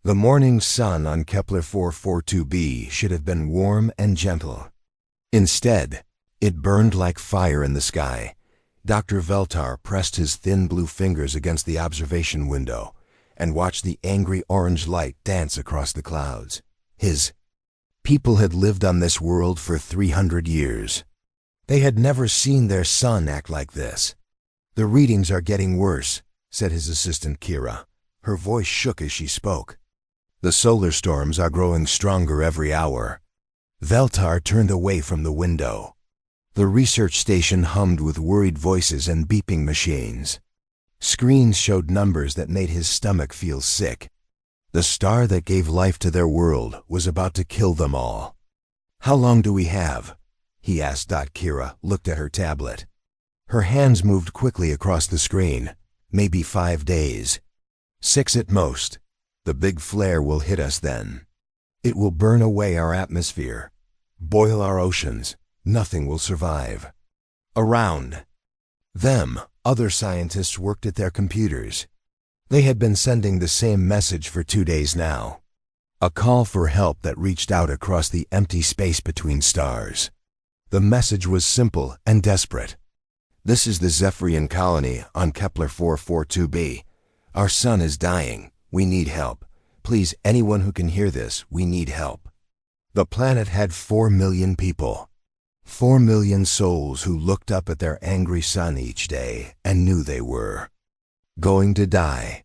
The morning sun on Kepler 442b should have been warm and gentle. Instead, it burned like fire in the sky. Dr. Veltar pressed his thin blue fingers against the observation window and watched the angry orange light dance across the clouds. His people had lived on this world for 300 years. They had never seen their sun act like this. "The readings are getting worse," said his assistant Kira. Her voice shook as she spoke. "The solar storms are growing stronger every hour." Veltar turned away from the window. The research station hummed with worried voices and beeping machines. Screens showed numbers that made his stomach feel sick. The star that gave life to their world was about to kill them all. "How long do we have?" he asked. Kira looked at her tablet. Her hands moved quickly across the screen. "Maybe 5 days. 6 at most. The big flare will hit us then. It will burn away our atmosphere, boil our oceans. Nothing will survive." Around them, other scientists worked at their computers. They had been sending the same message for 2 days now. A call for help that reached out across the empty space between stars. The message was simple and desperate. "This is the Zephyrian colony on Kepler 442b. Our sun is dying. We need help. Please, anyone who can hear this, we need help." The planet had 4 million people. 4 million souls who looked up at their angry sun each day and knew they were going to die.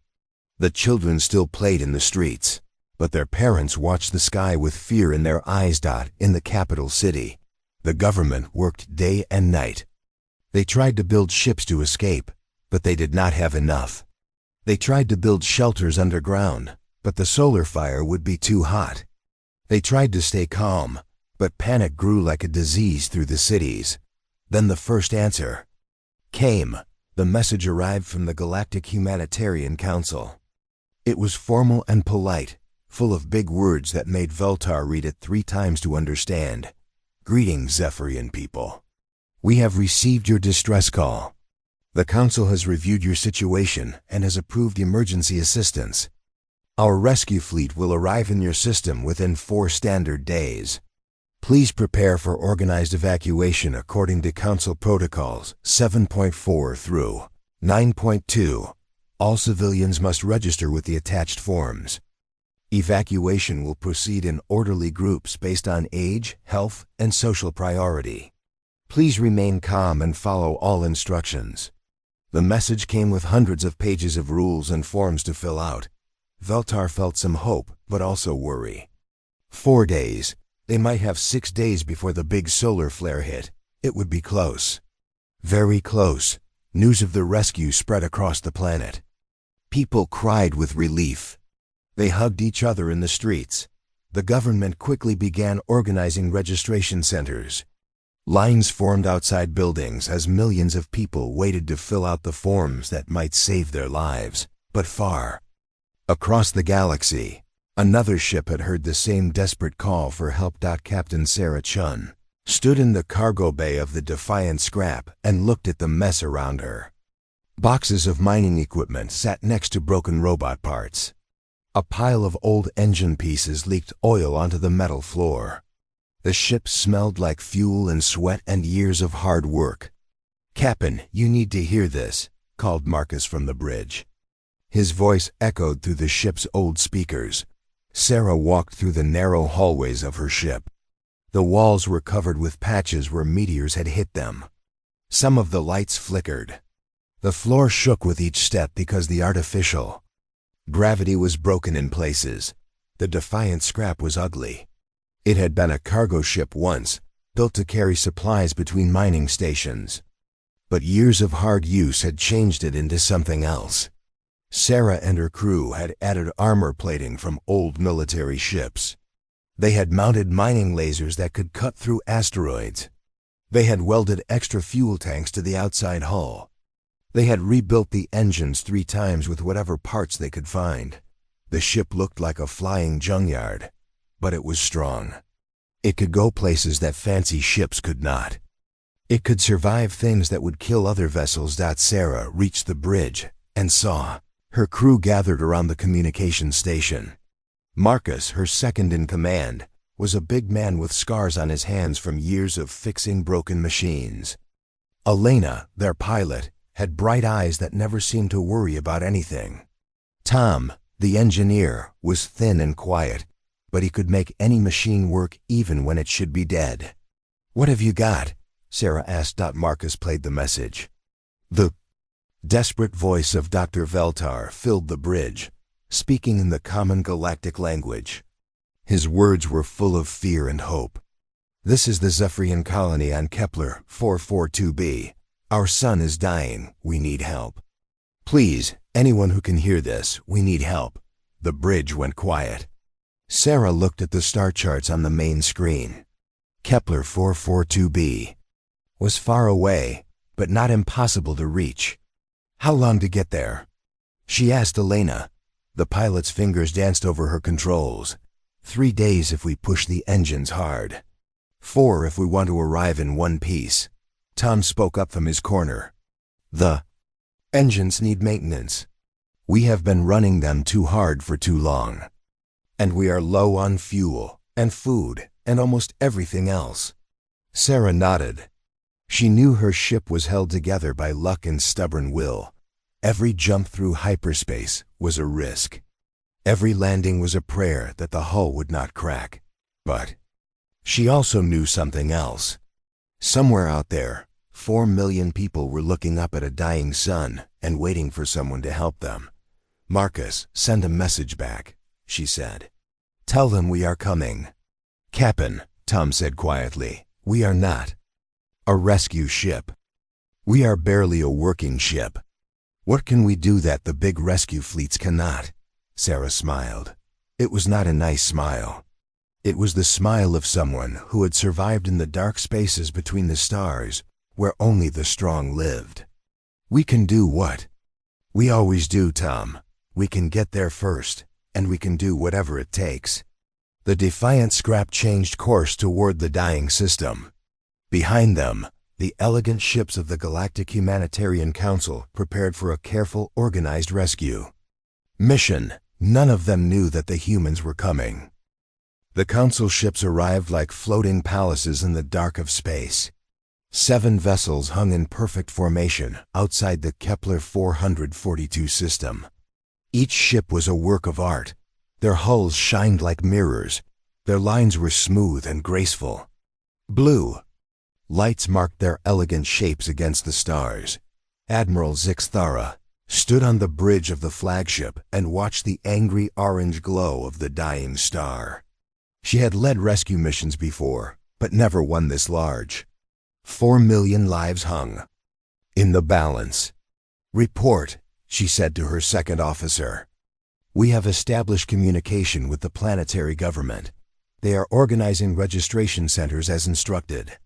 The children still played in the streets, but their parents watched the sky with fear in their eyes. In the capital city, the government worked day and night. They tried to build ships to escape, but they did not have enough. They tried to build shelters underground, but the solar fire would be too hot. They tried to stay calm, but panic grew like a disease through the cities. Then the first answer came. The message arrived from the Galactic Humanitarian Council. It was formal and polite, full of big words that made Veltar read it 3 times to understand. "Greetings, Zephyrian people. We have received your distress call. The Council has reviewed your situation and has approved emergency assistance. Our rescue fleet will arrive in your system within 4 standard days. Please prepare for organized evacuation according to Council Protocols 7.4 through 9.2. All civilians must register with the attached forms. Evacuation will proceed in orderly groups based on age, health, and social priority. Please remain calm and follow all instructions." The message came with hundreds of pages of rules and forms to fill out. Veltar felt some hope, but also worry. 4 days. They might have 6 days before the big solar flare hit. It would be close. Very close. News of the rescue spread across the planet. People cried with relief. They hugged each other in the streets. The government quickly began organizing registration centers. Lines formed outside buildings as millions of people waited to fill out the forms that might save their lives. But far across the galaxy, another ship had heard the same desperate call for help. Captain Sarah Chun stood in the cargo bay of the Defiant Scrap and looked at the mess around her. Boxes of mining equipment sat next to broken robot parts. A pile of old engine pieces leaked oil onto the metal floor. The ship smelled like fuel and sweat and years of hard work. "Captain, you need to hear this," called Marcus from the bridge. His voice echoed through the ship's old speakers. Sarah walked through the narrow hallways of her ship. The walls were covered with patches where meteors had hit them. Some of the lights flickered. The floor shook with each step because the artificial gravity was broken in places. The Defiant Scrap was ugly. It had been a cargo ship once, built to carry supplies between mining stations. But years of hard use had changed it into something else. Sarah and her crew had added armor plating from old military ships. They had mounted mining lasers that could cut through asteroids. They had welded extra fuel tanks to the outside hull. They had rebuilt the engines 3 times with whatever parts they could find. The ship looked like a flying junkyard, but it was strong. It could go places that fancy ships could not. It could survive things that would kill other vessels. Sarah reached the bridge and saw her crew gathered around the communication station. Marcus, her second in command, was a big man with scars on his hands from years of fixing broken machines. Elena, their pilot, had bright eyes that never seemed to worry about anything. Tom, the engineer, was thin and quiet, but he could make any machine work even when it should be dead. "What have you got?" Sarah asked. Marcus played the message. The desperate voice of Dr. Veltar filled the bridge, speaking in the common galactic language. His words were full of fear and hope. "This is the Zephyrian colony on Kepler 442b. Our sun is dying. We need help. Please, anyone who can hear this, we need help." The bridge went quiet. Sarah looked at the star charts on the main screen. Kepler 442b was far away, but not impossible to reach. How long to get there? She asked Elena. The pilot's fingers danced over her controls. 3 days if we push the engines hard. 4 if we want to arrive in one piece. Tom spoke up from his corner. "The engines need maintenance. We have been running them too hard for too long. And we are low on fuel and food and almost everything else." Sarah nodded. She knew her ship was held together by luck and stubborn will. Every jump through hyperspace was a risk. Every landing was a prayer that the hull would not crack. But she also knew something else. Somewhere out there, 4 million people were looking up at a dying sun and waiting for someone to help them. "Marcus, send a message back," she said. "Tell them we are coming." "Captain," Tom said quietly, "we are not a rescue ship. We are barely a working ship. What can we do that the big rescue fleets cannot?" Sarah smiled. It was not a nice smile. It was the smile of someone who had survived in the dark spaces between the stars, where only the strong lived. "We can do what we always do, Tom. We can get there first, and we can do whatever it takes." The defiant scrap changed course toward the dying system. Behind them, the elegant ships of the Galactic Humanitarian Council prepared for a careful, organized rescue. Mission: none of them knew that the humans were coming. The Council ships arrived like floating palaces in the dark of space. 7 vessels hung in perfect formation outside the Kepler 442 system. Each ship was a work of art. Their hulls shined like mirrors. Their lines were smooth and graceful. Blue lights marked their elegant shapes against the stars. Admiral Zixthara stood on the bridge of the flagship and watched the angry orange glow of the dying star. She had led rescue missions before, but never one this large. 4 million lives hung in the balance. "Report," she said to her second officer. "We have established communication with the planetary government. They are organizing registration centers as instructed.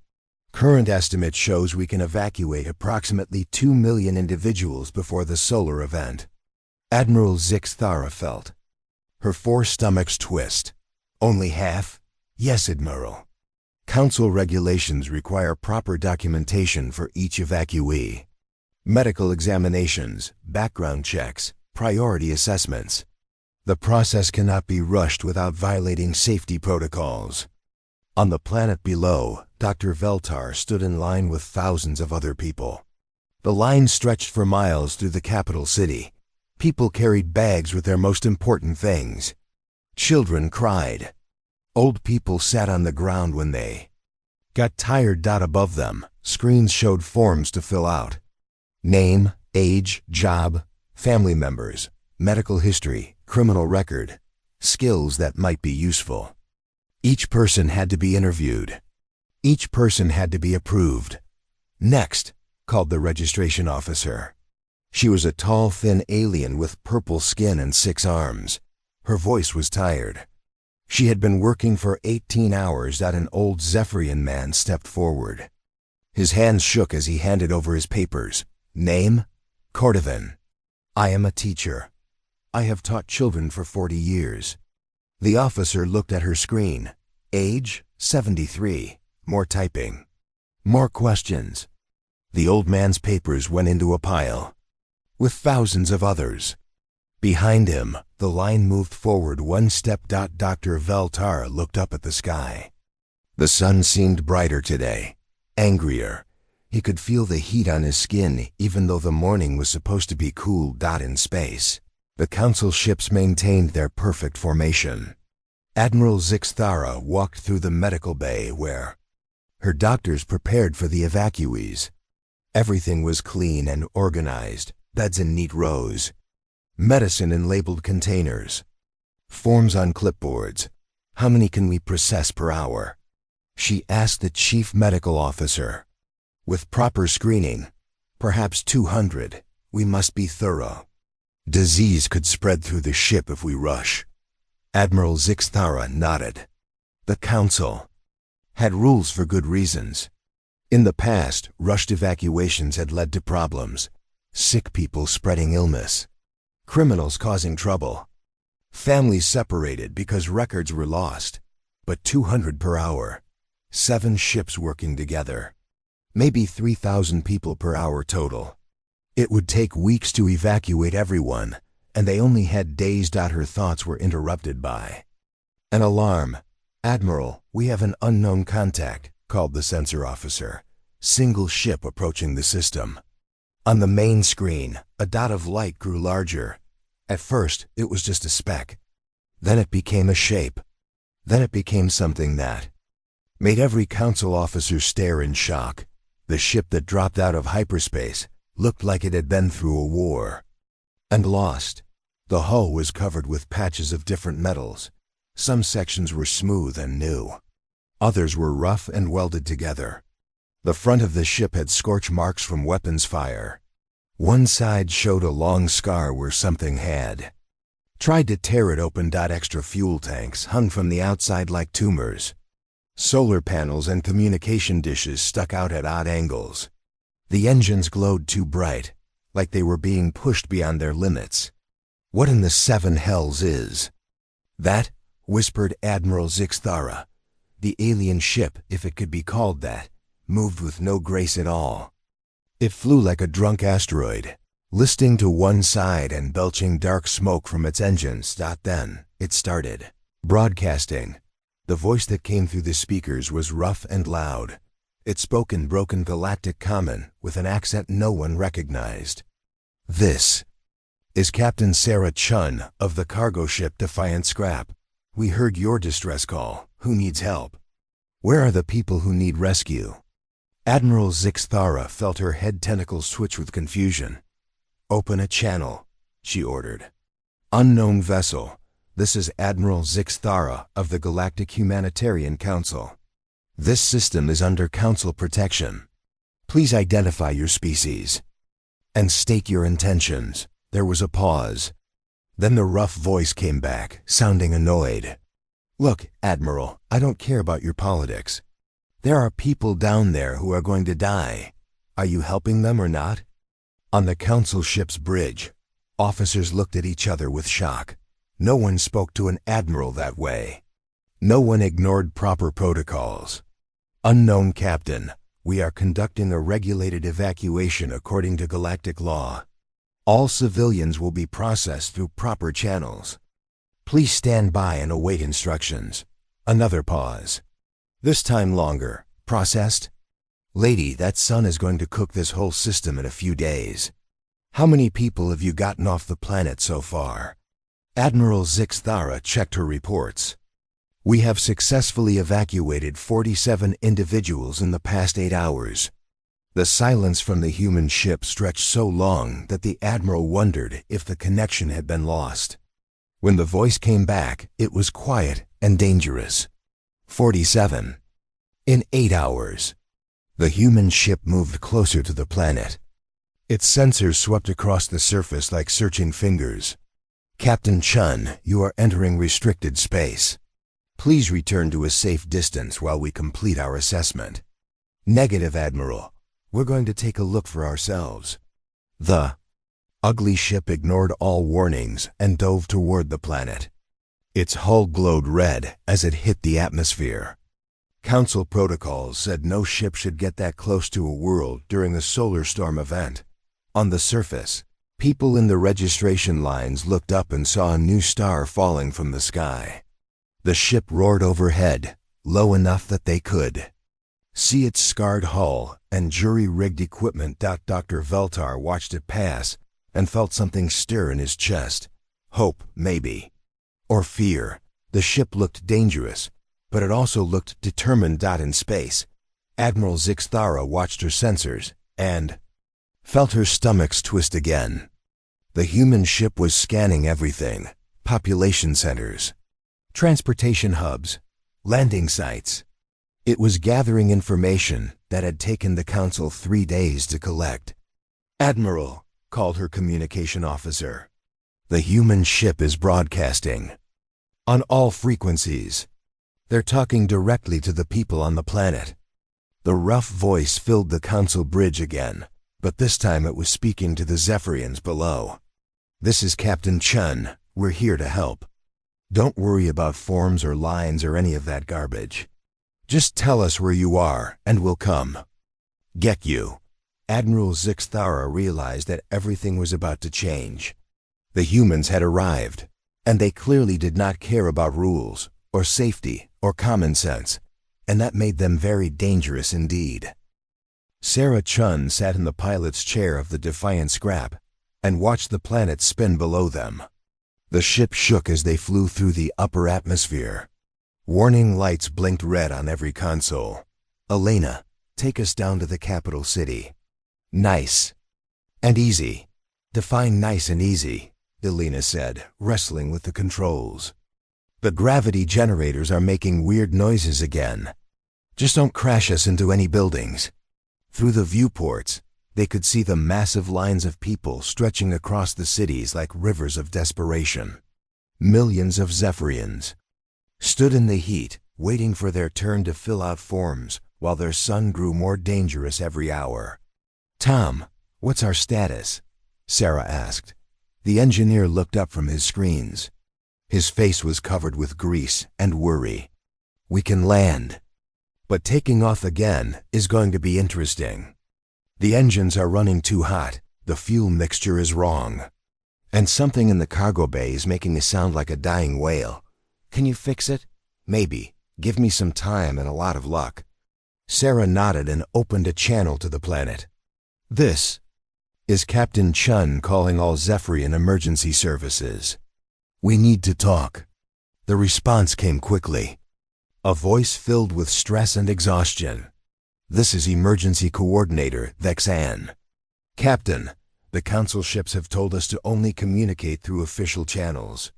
Current estimate shows we can evacuate approximately 2 million individuals before the solar event." Admiral Zixthara felt her 4 stomachs twist. "Only half?" "Yes, Admiral. Council regulations require proper documentation for each evacuee. Medical examinations, background checks, priority assessments. The process cannot be rushed without violating safety protocols." On the planet below, Dr. Veltar stood in line with thousands of other people. The line stretched for miles through the capital city. People carried bags with their most important things. Children cried. Old people sat on the ground when they got tired. Above them, screens showed forms to fill out. Name, age, job, family members, medical history, criminal record, skills that might be useful. Each person had to be interviewed. Each person had to be approved. "Next," called the registration officer. She was a tall, thin alien with purple skin and 6 arms. Her voice was tired. She had been working for 18 hours. An old Zephyrian man stepped forward. His hands shook as he handed over his papers. "Name? Cordovan. I am a teacher. I have taught children for 40 years. The officer looked at her screen. Age? 73. More typing. More questions. The old man's papers went into a pile with thousands of others. Behind him, the line moved forward one step. Dr. Veltar looked up at the sky. The sun seemed brighter today, angrier. He could feel the heat on his skin even though the morning was supposed to be cool. In space, the Council ships maintained their perfect formation. Admiral Zixthara walked through the medical bay where her doctors prepared for the evacuees. Everything was clean and organized, beds in neat rows, medicine in labeled containers, forms on clipboards. How many can we process per hour? She asked the chief medical officer. With proper screening, perhaps 200. We must be thorough. Disease could spread through the ship if we rush. Admiral Zixthara nodded. The Council had rules for good reasons. In the past, rushed evacuations had led to problems. Sick people spreading illness, criminals causing trouble, families separated because records were lost. But 200 per hour, 7 ships working together. Maybe 3,000 people per hour total. It would take weeks to evacuate everyone, and they only had days. Her thoughts were interrupted by an alarm. Admiral, we have an unknown contact, called the sensor officer. Single ship approaching the system. On the main screen, a dot of light grew larger. At first, it was just a speck. Then it became a shape. Then it became something that made every Council officer stare in shock. The ship that dropped out of hyperspace looked like it had been through a war and lost. The hull was covered with patches of different metals. Some sections were smooth and new. Others were rough and welded together. The front of the ship had scorch marks from weapons fire. One side showed a long scar where something had tried to tear it open. Extra fuel tanks hung from the outside like tumors. Solar panels and communication dishes stuck out at odd angles. The engines glowed too bright, like they were being pushed beyond their limits. What in the 7 hells is that? Whispered Admiral Zixthara. The alien ship, if it could be called that, moved with no grace at all. It flew like a drunk asteroid, listing to one side and belching dark smoke from its engines. Then it started broadcasting. The voice that came through the speakers was rough and loud. It spoke in broken galactic common with an accent no one recognized. This is Captain Sarah Chun of the cargo ship Defiant Scrap. We heard your distress call. Who needs help? Where are the people who need rescue? Admiral Zixthara felt her head tentacles twitch with confusion. Open a channel, she ordered. Unknown vessel. This is Admiral Zixthara of the Galactic Humanitarian Council. This system is under Council protection. Please identify your species and state your intentions. There was a pause. Then the rough voice came back, sounding annoyed. Look, Admiral, I don't care about your politics. There are people down there who are going to die. Are you helping them or not? On the Council ship's bridge, officers looked at each other with shock. No one spoke to an admiral that way. No one ignored proper protocols. Unknown Captain, we are conducting a regulated evacuation according to galactic law. All civilians will be processed through proper channels. Please stand by and await instructions. Another pause. This time longer. Processed? Lady, that sun is going to cook this whole system in a few days. How many people have you gotten off the planet so far? Admiral Zixthara checked her reports. We have successfully evacuated 47 individuals in the past 8 hours. The silence from the human ship stretched so long that the Admiral wondered if the connection had been lost. When the voice came back, it was quiet and dangerous. 47. In 8 hours. The human ship moved closer to the planet. Its sensors swept across the surface like searching fingers. Captain Chun, you are entering restricted space. Please return to a safe distance while we complete our assessment. Negative, Admiral. We're going to take a look for ourselves. The ugly ship ignored all warnings and dove toward the planet. Its hull glowed red as it hit the atmosphere. Council protocols said no ship should get that close to a world during the solar storm event. On the surface, People in the registration lines looked up and saw a new star falling from the sky. The ship roared overhead, low enough that they could see its scarred hull and jury-rigged equipment. Dr. Veltar watched it pass and felt something stir in his chest. Hope, maybe. Or fear. The ship looked dangerous, but it also looked determined. In space, Admiral Zixthara watched her sensors and felt her stomachs twist again. The human ship was scanning everything: population centers, transportation hubs, landing sites. It was gathering information that had taken the Council 3 days to collect. "Admiral," called her communication officer, "the human ship is broadcasting on all frequencies. They're talking directly to the people on the planet." The rough voice filled the Council bridge again, but this time it was speaking to the Zephyrians below. "This is Captain Chun. We're here to help. Don't worry about forms or lines or any of that garbage. Just tell us where you are, and we'll come get you." Admiral Zixthara realized that everything was about to change. The humans had arrived, and they clearly did not care about rules, or safety, or common sense, and that made them very dangerous indeed. Sarah Chun sat in the pilot's chair of the Defiant Scrap and watched the planet spin below them. The ship shook as they flew through the upper atmosphere. Warning lights blinked red on every console. "Elena, take us down to the capital city." "Nice and easy. Define nice and easy," Elena said, wrestling with the controls. "The gravity generators are making weird noises again. Just don't crash us into any buildings." Through the viewports, they could see the massive lines of people stretching across the cities like rivers of desperation. Millions of Zephyrians stood in the heat, waiting for their turn to fill out forms, while their sun grew more dangerous every hour. "Tom, what's our status?" Sarah asked. The engineer looked up from his screens. His face was covered with grease and worry. "We can land, but taking off again is going to be interesting. The engines are running too hot, the fuel mixture is wrong, and something in the cargo bay is making a sound like a dying whale. Can you fix it? Maybe. Give me some time and a lot of luck." Sarah nodded and opened a channel to the planet. "This is Captain Chun calling all Zephyrian emergency services. We need to talk." The response came quickly, a voice filled with stress and exhaustion. "This is Emergency Coordinator Vexan. Captain, the Council ships have told us to only communicate through official channels.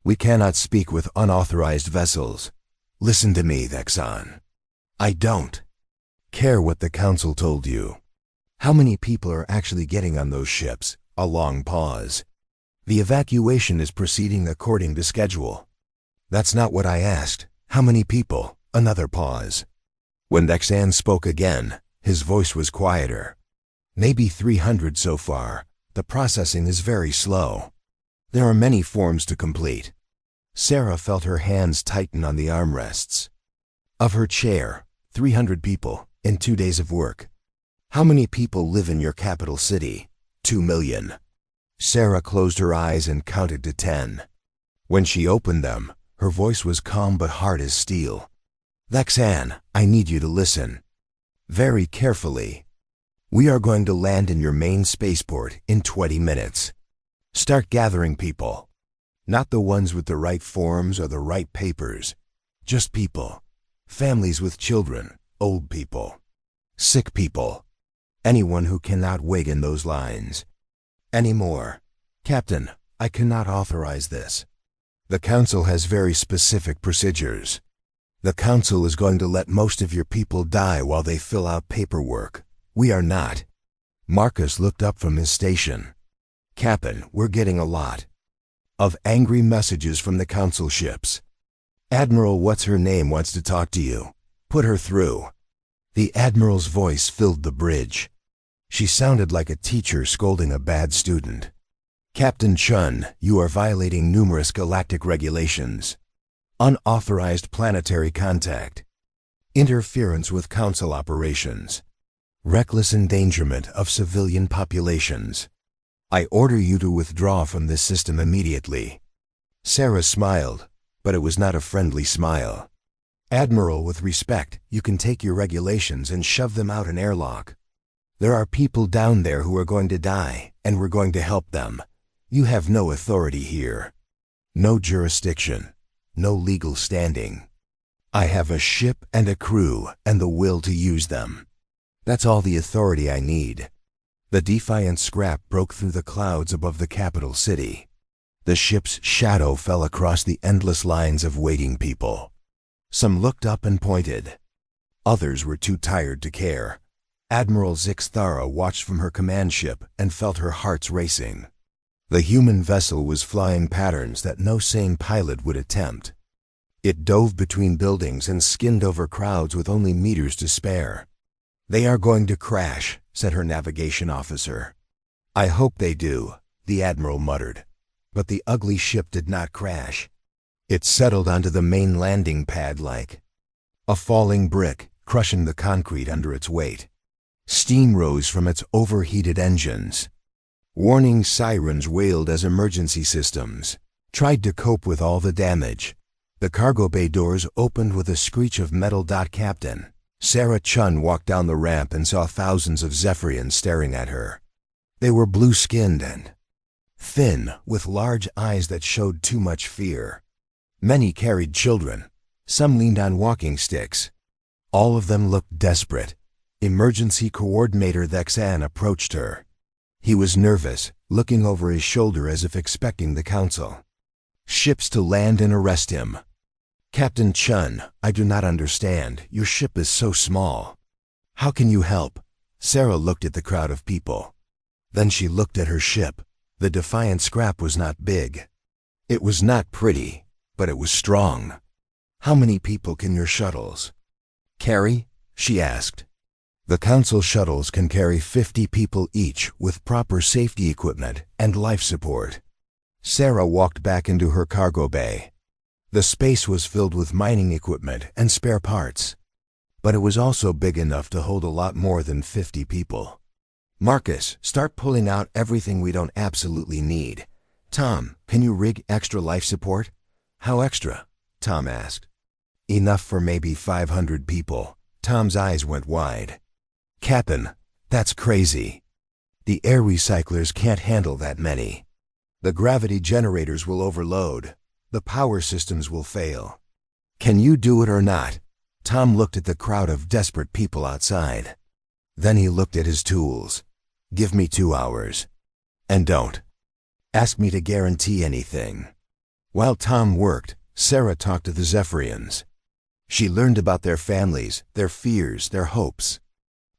We cannot speak with unauthorized vessels. Listen to me, Vexan. I don't care what the Council told you. How many people are actually getting on those ships?" A long pause. "The evacuation is proceeding according to schedule." "That's not what I asked. How many people?" Another pause. When Vexan spoke again, his voice was quieter. "Maybe 300 so far. The processing is very slow. There are many forms to complete." Sarah felt her hands tighten on the armrests of her chair. 300 people in 2 days of work. "How many people live in your capital city?" 2 million. Sarah closed her eyes and counted to 10. When she opened them, her voice was calm but hard as steel. "Vexan, I need you to listen very carefully. We are going to land in your main spaceport in 20 minutes. Start gathering people. Not the ones with the right forms or the right papers. Just people. Families with children, old people, sick people. Anyone who cannot wait in those lines anymore. Captain, I cannot authorize this. The Council has very specific procedures. The Council is going to let most of your people die while they fill out paperwork. We are not." Marcus looked up from his station. "Captain, we're getting a lot of angry messages from the Council ships. Admiral What's-Her-Name wants to talk to you. Put her through." The Admiral's voice filled the bridge. She sounded like a teacher scolding a bad student. "Captain Chun, you are violating numerous galactic regulations. Unauthorized planetary contact. Interference with Council operations. Reckless endangerment of civilian populations. I order you to withdraw from this system immediately." Sarah smiled, but it was not a friendly smile. "Admiral, with respect, you can take your regulations and shove them out an airlock. There are people down there who are going to die, and we're going to help them. You have no authority here. No jurisdiction. No legal standing. I have a ship and a crew and the will to use them. That's all the authority I need." The defiant scrap broke through the clouds above the capital city. The ship's shadow fell across the endless lines of waiting people. Some looked up and pointed. Others were too tired to care. Admiral Zixthara watched from her command ship and felt her hearts racing. The human vessel was flying patterns that no sane pilot would attempt. It dove between buildings and skinned over crowds with only meters to spare. "They are going to crash," said her navigation officer. "I hope they do," the admiral muttered. But the ugly ship did not crash. It settled onto the main landing pad like a falling brick, crushing the concrete under its weight. Steam rose from its overheated engines. Warning sirens wailed as emergency systems tried to cope with all the damage. The cargo bay doors opened with a screech of metal. Captain Sarah Chun walked down the ramp and saw thousands of Zephyrians staring at her. They were blue-skinned and thin, with large eyes that showed too much fear. Many carried children. Some leaned on walking sticks. All of them looked desperate. Emergency Coordinator Thexan approached her. He was nervous, looking over his shoulder as if expecting the council. "Ships to land and arrest him." "Captain Chun, I do not understand. Your ship is so small. How can you help?" Sarah looked at the crowd of people. Then she looked at her ship. The defiant scrap was not big. It was not pretty, but it was strong. "How many people can your shuttles carry?" she asked. "The council shuttles can carry 50 people each with proper safety equipment and life support." Sarah walked back into her cargo bay. The space was filled with mining equipment and spare parts, but it was also big enough to hold a lot more than 50 people. "Marcus, start pulling out everything we don't absolutely need. Tom, can you rig extra life support?" "How extra?" Tom asked. "Enough for maybe 500 people." Tom's eyes went wide. "Captain, that's crazy. The air recyclers can't handle that many. The gravity generators will overload. The power systems will fail. Can you do it or not?" Tom looked at the crowd of desperate people outside. Then he looked at his tools. "Give me 2 hours. And don't ask me to guarantee anything." While Tom worked, Sarah talked to the Zephyrians. She learned about their families, their fears, their hopes.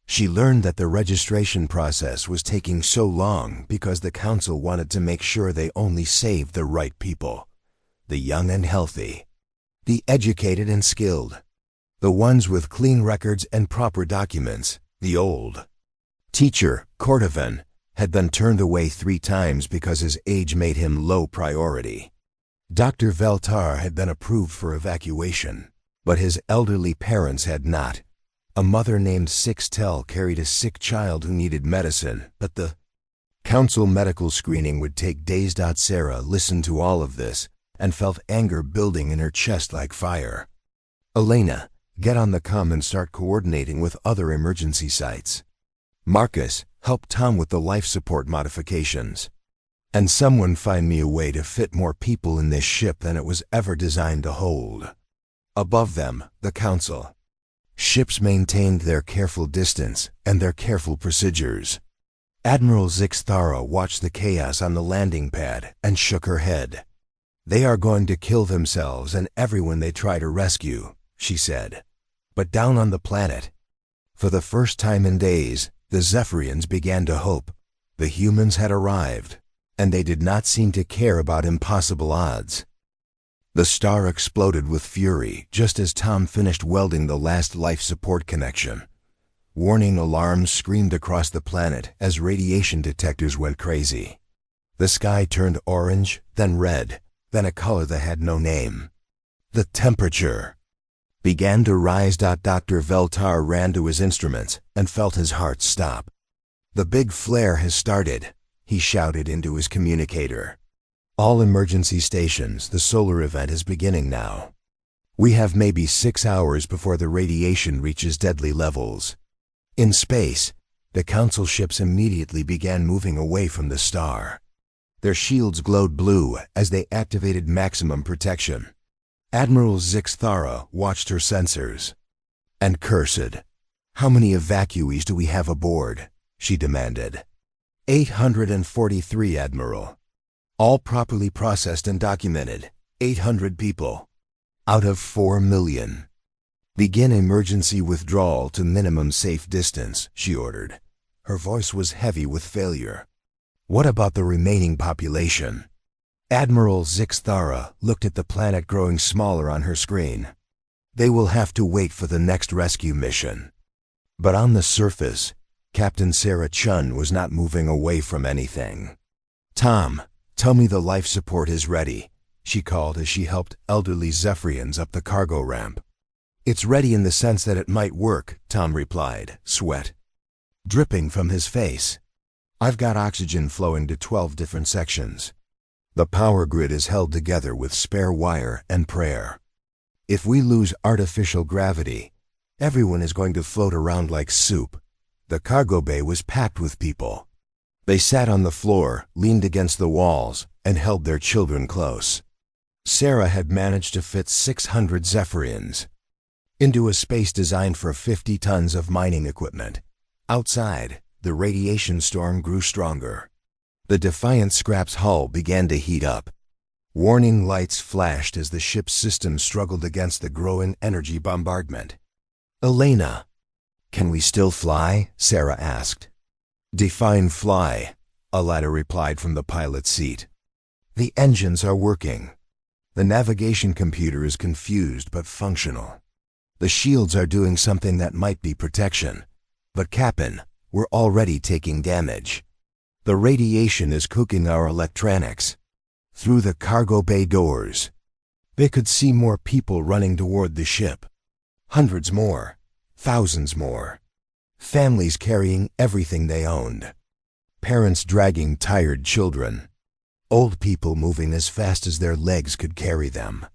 She learned that the registration process was taking so long because the council wanted to make sure they only saved the right people. The young and healthy. The educated and skilled. The ones with clean records and proper documents. The old. Teacher, Cordovan, had been turned away 3 times because his age made him low priority. Dr. Veltar had been approved for evacuation, but his elderly parents had not. A mother named Sixtel carried a sick child who needed medicine, but the council medical screening would take days. Sarah listened to all of this and felt anger building in her chest like fire. "Elena, get on the comm and start coordinating with other emergency sites. Marcus, help Tom with the life support modifications. And someone find me a way to fit more people in this ship than it was ever designed to hold." Above them, the council. Ships maintained their careful distance and their careful procedures. Admiral Zixthara watched the chaos on the landing pad and shook her head. "They are going to kill themselves and everyone they try to rescue," she said. But down on the planet, for the first time in days, the Zephyrians began to hope. The humans had arrived, and they did not seem to care about impossible odds. The star exploded with fury just as Tom finished welding the last life support connection. Warning alarms screamed across the planet as radiation detectors went crazy. The sky turned orange, then red, then a color that had no name. The temperature began to rise. Dr. Veltar ran to his instruments and felt his heart stop. "The big flare has started," he shouted into his communicator. "All emergency stations, the solar event is beginning now. We have maybe 6 hours before the radiation reaches deadly levels." In space, the Council ships immediately began moving away from the star. Their shields glowed blue as they activated maximum protection. Admiral Zixthara watched her sensors. "And cursed. How many evacuees do we have aboard?" she demanded. 843, Admiral. All properly processed and documented. 800 people. Out of 4 million. "Begin emergency withdrawal to minimum safe distance," she ordered. Her voice was heavy with failure. "What about the remaining population?" Admiral Zixthara looked at the planet growing smaller on her screen. "They will have to wait for the next rescue mission." But on the surface, Captain Sarah Chun was not moving away from anything. "Tom, tell me the life support is ready," she called as she helped elderly Zephyrians up the cargo ramp. "It's ready in the sense that it might work," Tom replied, sweat dripping from his face. "I've got oxygen flowing to 12 different sections. The power grid is held together with spare wire and prayer. If we lose artificial gravity, everyone is going to float around like soup." The cargo bay was packed with people. They sat on the floor, leaned against the walls, and held their children close. Sarah had managed to fit 600 Zephyrians into a space designed for 50 tons of mining equipment. Outside, the radiation storm grew stronger. The Defiant Scrap's hull began to heat up. Warning lights flashed as the ship's systems struggled against the growing energy bombardment. "Elena, can we still fly?" Sarah asked. "Define fly," Alida replied from the pilot's seat. "The engines are working. The navigation computer is confused but functional. The shields are doing something that might be protection. But Captain, we're already taking damage. The radiation is cooking our electronics." Through the cargo bay doors, they could see more people running toward the ship. Hundreds more, thousands more. Families carrying everything they owned. Parents dragging tired children. Old people moving as fast as their legs could carry them.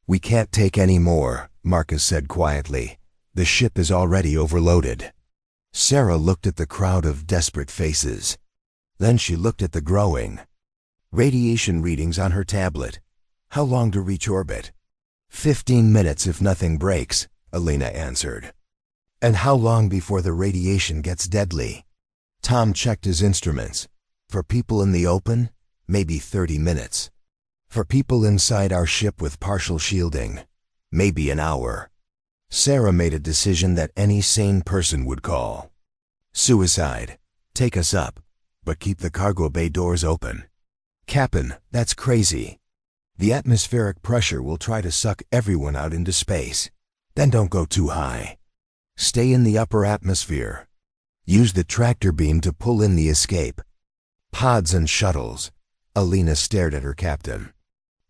"We can't take any more," Marcus said quietly. "The ship is already overloaded." Sarah looked at the crowd of desperate faces. Then she looked at the growing radiation readings on her tablet. "How long to reach orbit?" 15 minutes if nothing breaks," Elena answered. "And how long before the radiation gets deadly?" Tom checked his instruments. "For people in the open, maybe 30 minutes. For people inside our ship with partial shielding, maybe an hour." Sarah made a decision that any sane person would call. "Suicide. Take us up, but keep the cargo bay doors open." "Captain, that's crazy. The atmospheric pressure will try to suck everyone out into space. Then don't go too high. Stay in the upper atmosphere. Use the tractor beam to pull in the escape pods and shuttles." Alina stared at her captain.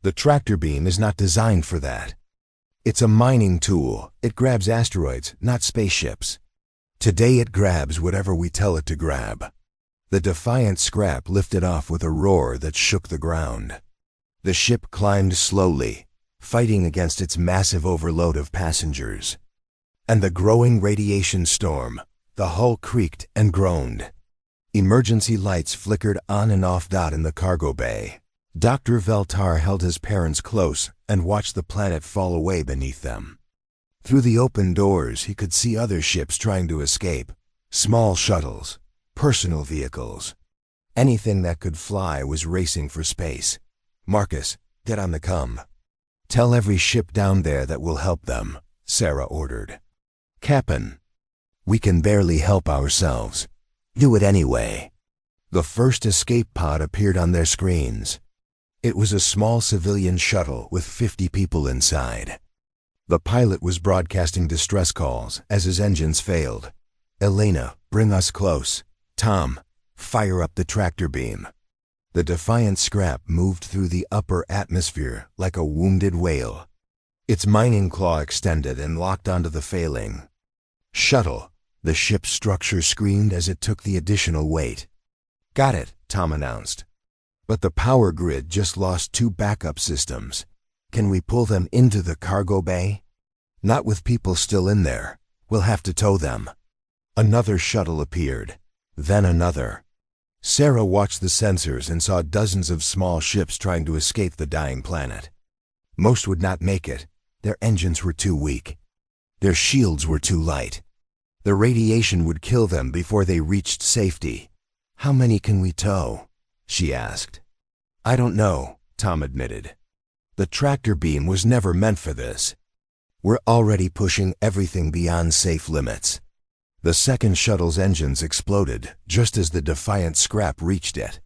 "The tractor beam is not designed for that. It's a mining tool. It grabs asteroids, not spaceships. Today it grabs whatever we tell it to grab." The Defiant Scrap lifted off with a roar that shook the ground. The ship climbed slowly, fighting against its massive overload of passengers. And the growing radiation storm, the hull creaked and groaned. Emergency lights flickered on and off in the cargo bay. Dr. Veltar held his parents close and watched the planet fall away beneath them. Through the open doors, he could see other ships trying to escape. Small shuttles, personal vehicles. Anything that could fly was racing for space. "Marcus, get on the comm. Tell every ship down there that we'll help them," Sarah ordered. "Captain, we can barely help ourselves. Do it anyway." The first escape pod appeared on their screens. It was a small civilian shuttle with 50 people inside. The pilot was broadcasting distress calls as his engines failed. "Elena, bring us close. Tom, fire up the tractor beam." The Defiant Scrap moved through the upper atmosphere like a wounded whale. Its mining claw extended and locked onto the failing shuttle. The ship's structure screamed as it took the additional weight. "Got it," Tom announced. "But the power grid just lost 2 backup systems. Can we pull them into the cargo bay?" "Not with people still in there. We'll have to tow them." Another shuttle appeared, then another. Sarah watched the sensors and saw dozens of small ships trying to escape the dying planet. Most would not make it. Their engines were too weak. Their shields were too light. The radiation would kill them before they reached safety. "How many can we tow?" she asked. "I don't know," Tom admitted. "The tractor beam was never meant for this. We're already pushing everything beyond safe limits." The second shuttle's engines exploded just as the defiant scrap reached it.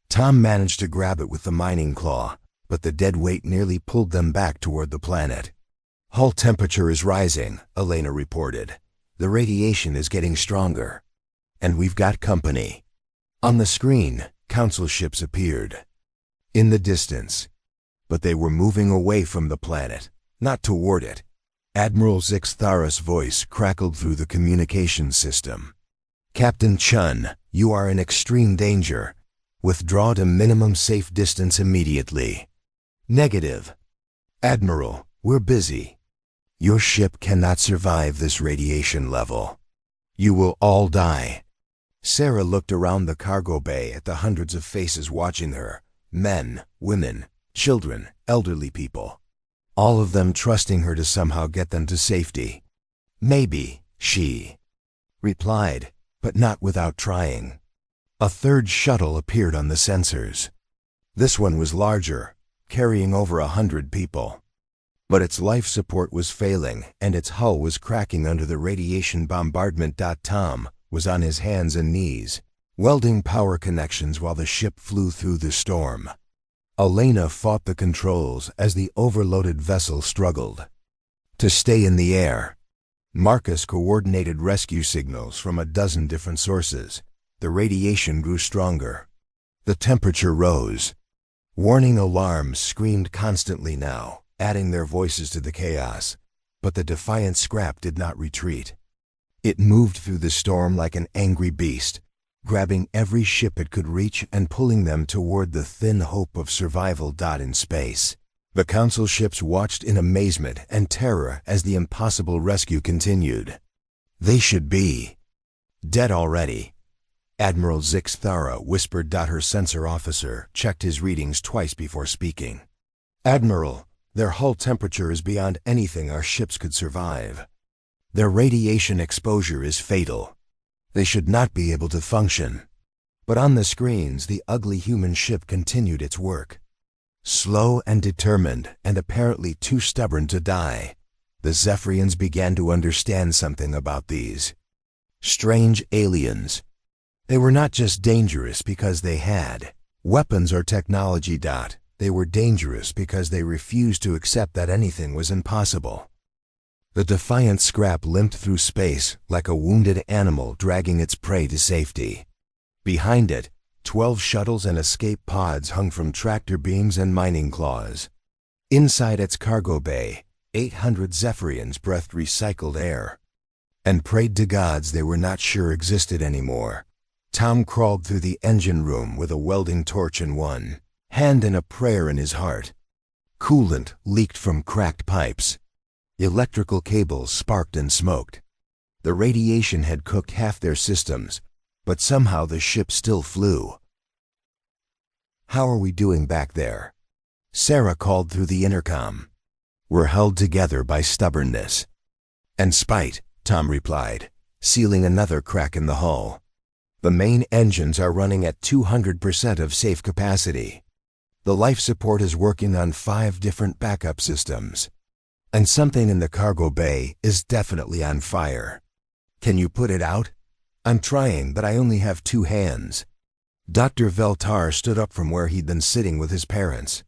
Tom managed to grab it with the mining claw, but the dead weight nearly pulled them back toward the planet. "Hull temperature is rising," Elena reported. "The radiation is getting stronger. And we've got company." On the screen, council ships appeared. In the distance. But they were moving away from the planet, not toward it. Admiral Zixthara's voice crackled through the communications system. "Captain Chun, you are in extreme danger. Withdraw to minimum safe distance immediately." "Negative. Admiral, we're busy. Your ship cannot survive this radiation level. You will all die." Sarah looked around the cargo bay at the hundreds of faces watching her. Men, women, children, elderly people. All of them trusting her to somehow get them to safety. "Maybe," she replied, but not without trying. A third shuttle appeared on the sensors. This one was larger, carrying over 100 people. But its life support was failing, and its hull was cracking under the radiation bombardment. Tom was on his hands and knees, welding power connections while the ship flew through the storm. Elena fought the controls as the overloaded vessel struggled to stay in the air. Marcus coordinated rescue signals from a dozen different sources. The radiation grew stronger. The temperature rose. Warning alarms screamed constantly now, adding their voices to the chaos. But the defiant scrap did not retreat. It moved through the storm like an angry beast, grabbing every ship it could reach and pulling them toward the thin hope of survival. In space, the council ships watched in amazement and terror as the impossible rescue continued. "They should be dead already," Admiral Zixthara whispered. Her sensor officer checked his readings twice before speaking. "Admiral, their hull temperature is beyond anything our ships could survive. Their radiation exposure is fatal. They should not be able to function." But on the screens, the ugly human ship continued its work. Slow and determined, and apparently too stubborn to die, the Zephyrians began to understand something about these strange aliens. They were not just dangerous because they had weapons or technology. They were dangerous because they refused to accept that anything was impossible. The defiant scrap limped through space like a wounded animal dragging its prey to safety. Behind it, 12 shuttles and escape pods hung from tractor beams and mining claws. Inside its cargo bay, 800 Zephyrians breathed recycled air and prayed to gods they were not sure existed anymore. Tom crawled through the engine room with a welding torch in one hand and a prayer in his heart. Coolant leaked from cracked pipes. Electrical cables sparked and smoked. The radiation had cooked half their systems, but somehow the ship still flew. "How are we doing back there?" Sarah called through the intercom. "We're held together by stubbornness and spite," Tom replied, sealing another crack in the hull. "The main engines are running at 200% of safe capacity. The life support is working on 5 different backup systems. And something in the cargo bay is definitely on fire. Can you put it out?" "I'm trying, but I only have 2 hands." Dr. Veltar stood up from where he'd been sitting with his parents.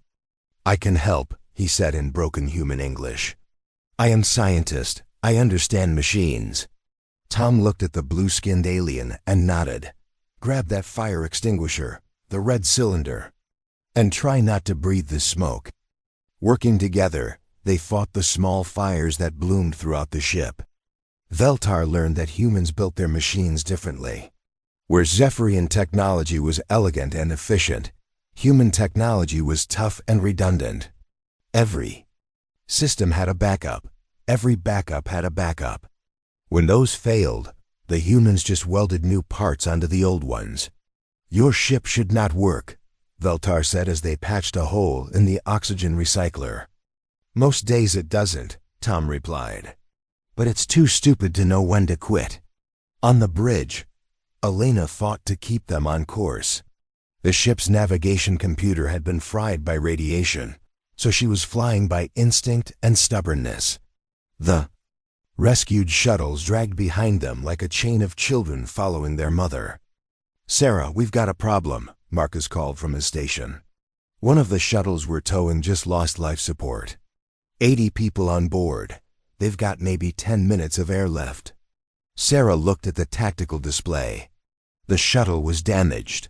"I can help," he said in broken human English. "I am scientist. I understand machines." Tom looked at the blue-skinned alien and nodded. "Grab that fire extinguisher, the red cylinder, and try not to breathe the smoke." Working together, they fought the small fires that bloomed throughout the ship. Veltar learned that humans built their machines differently. Where Zephyrian technology was elegant and efficient, human technology was tough and redundant. Every system had a backup. Every backup had a backup. When those failed, the humans just welded new parts onto the old ones. "Your ship should not work," Veltar said as they patched a hole in the oxygen recycler. "Most days it doesn't," Tom replied. "But it's too stupid to know when to quit." On the bridge, Elena fought to keep them on course. The ship's navigation computer had been fried by radiation, so she was flying by instinct and stubbornness. The rescued shuttles dragged behind them like a chain of children following their mother. "Sarah, we've got a problem," Marcus called from his station. One of the shuttles we're towing just lost life support. 80 people on board. They've got maybe 10 minutes of air left. Sarah looked at the tactical display. The shuttle was damaged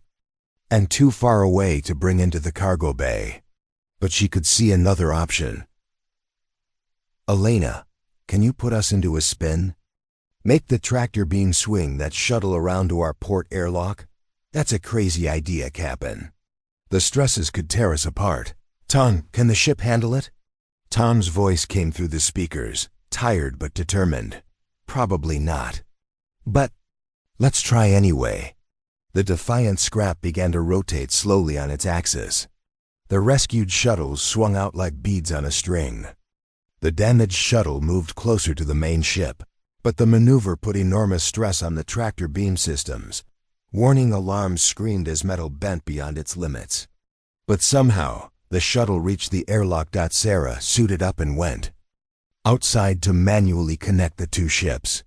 and too far away to bring into the cargo bay. But she could see another option. "Elena, can you put us into a spin? Make the tractor beam swing that shuttle around to our port airlock? That's a crazy idea, Captain. The stresses could tear us apart. Tom, can the ship handle it?" Tom's voice came through the speakers, tired but determined. "Probably not. But let's try anyway." The Defiant scrap began to rotate slowly on its axis. The rescued shuttles swung out like beads on a string. The damaged shuttle moved closer to the main ship, but the maneuver put enormous stress on the tractor beam systems. Warning alarms screamed as metal bent beyond its limits. But somehow, the shuttle reached the airlock. Sarah suited up and went outside to manually connect the two ships.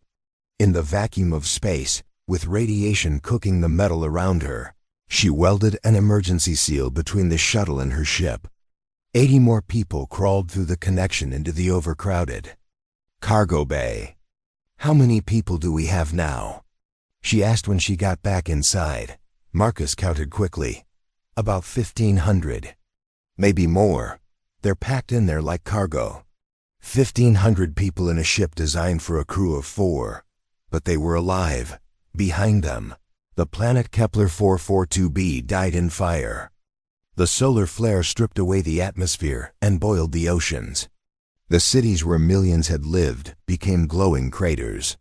In the vacuum of space, with radiation cooking the metal around her, she welded an emergency seal between the shuttle and her ship. 80 more people crawled through the connection into the overcrowded cargo bay. "How many people do we have now?" she asked when she got back inside. Marcus counted quickly. "About 1,500. Maybe more. They're packed in there like cargo." 1,500 people in a ship designed for a crew of 4. But they were alive. Behind them, the planet Kepler 442b died in fire. The solar flare stripped away the atmosphere and boiled the oceans. The cities where millions had lived became glowing craters.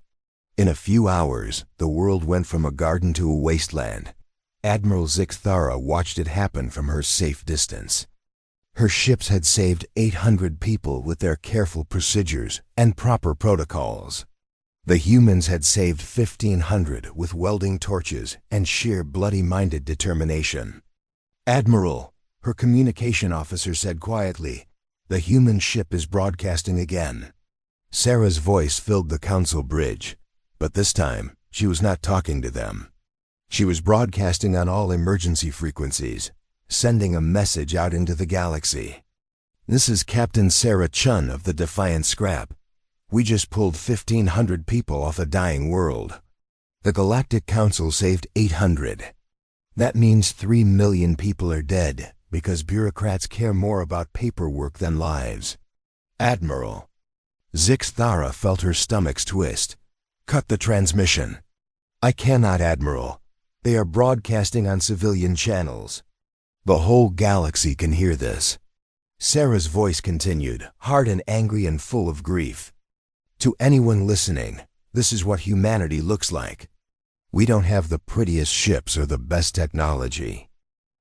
In a few hours, the world went from a garden to a wasteland. Admiral Zixthara watched it happen from her safe distance. Her ships had saved 800 people with their careful procedures and proper protocols. The humans had saved 1,500 with welding torches and sheer bloody-minded determination. "Admiral," her communication officer said quietly, "the human ship is broadcasting again." Sarah's voice filled the council bridge, but this time she was not talking to them. She was broadcasting on all emergency frequencies, sending a message out into the galaxy. "This is Captain Sarah Chun of the Defiant Scrap. We just pulled 1,500 people off a dying world. The Galactic Council saved 800. That means 3 million people are dead because bureaucrats care more about paperwork than lives." "Admiral." Zixthara felt her stomachs twist. "Cut the transmission." "I cannot, Admiral. They are broadcasting on civilian channels. The whole galaxy can hear this." Sarah's voice continued, hard and angry and full of grief. "To anyone listening, this is what humanity looks like. We don't have the prettiest ships or the best technology.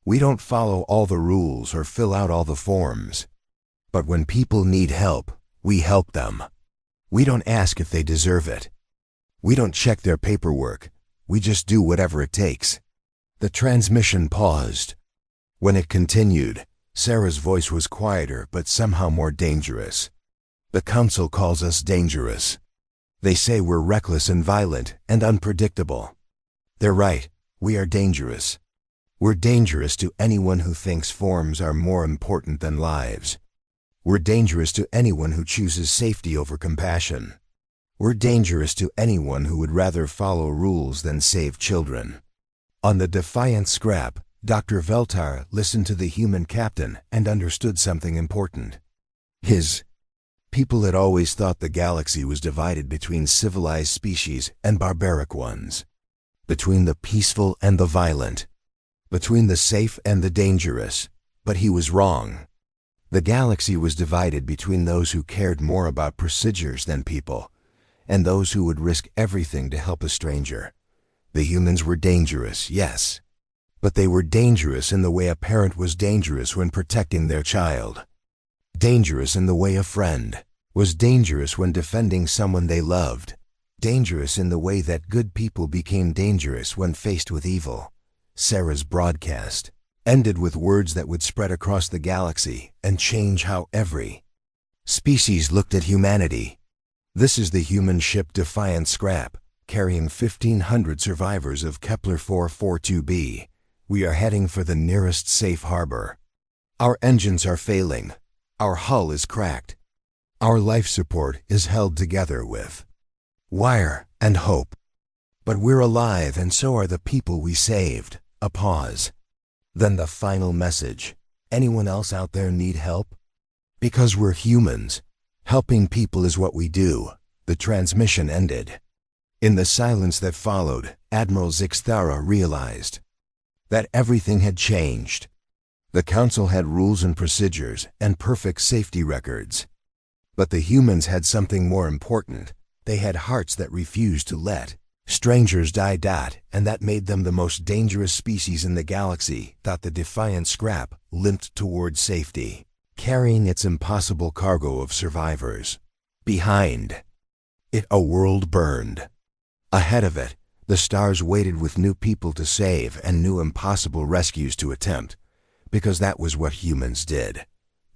We don't follow all the rules or fill out all the forms. But when people need help, we help them. We don't ask if they deserve it. We don't check their paperwork. We just do whatever it takes." The transmission paused. When it continued, Sarah's voice was quieter but somehow more dangerous. "The Council calls us dangerous. They say we're reckless and violent and unpredictable. They're right, we are dangerous. We're dangerous to anyone who thinks forms are more important than lives. We're dangerous to anyone who chooses safety over compassion. We're dangerous to anyone who would rather follow rules than save children." On the Defiant Scrap, Dr. Veltar listened to the human captain and understood something important. His people had always thought the galaxy was divided between civilized species and barbaric ones. between the peaceful and the violent, between the safe and the dangerous. But he was wrong. The galaxy was divided between those who cared more about procedures than people, and those who would risk everything to help a stranger. The humans were dangerous, yes, but they were dangerous in the way a parent was dangerous when protecting their child. Dangerous in the way a friend was dangerous when defending someone they loved. Dangerous in the way that good people became dangerous when faced with evil. Sarah's broadcast ended with words that would spread across the galaxy and change how every species looked at humanity. This is the human ship Defiant Scrap, carrying 1,500 survivors of Kepler 442b. We are heading for the nearest safe harbor. Our engines are failing. Our hull is cracked. Our life support is held together with wire and hope. But we're alive, and so are the people we saved. A pause. Then the final message. Anyone else out there need help? Because we're humans. Helping people is what we do. The transmission ended. In the silence that followed, Admiral Zixthara realized that everything had changed. The Council had rules and procedures and perfect safety records. But the humans had something more important. They had hearts that refused to let strangers die. And that made them the most dangerous species in the galaxy. The Defiant Scrap limped toward safety, carrying its impossible cargo of survivors. Behind it, a world burned. Ahead of it, the stars waited with new people to save and new impossible rescues to attempt, because that was what humans did.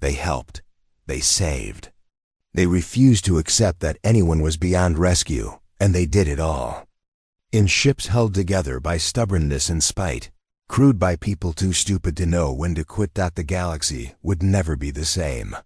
They helped. They saved. They refused to accept that anyone was beyond rescue, and they did it all. In ships held together by stubbornness and spite, crewed by people too stupid to know when to quit. The galaxy would never be the same.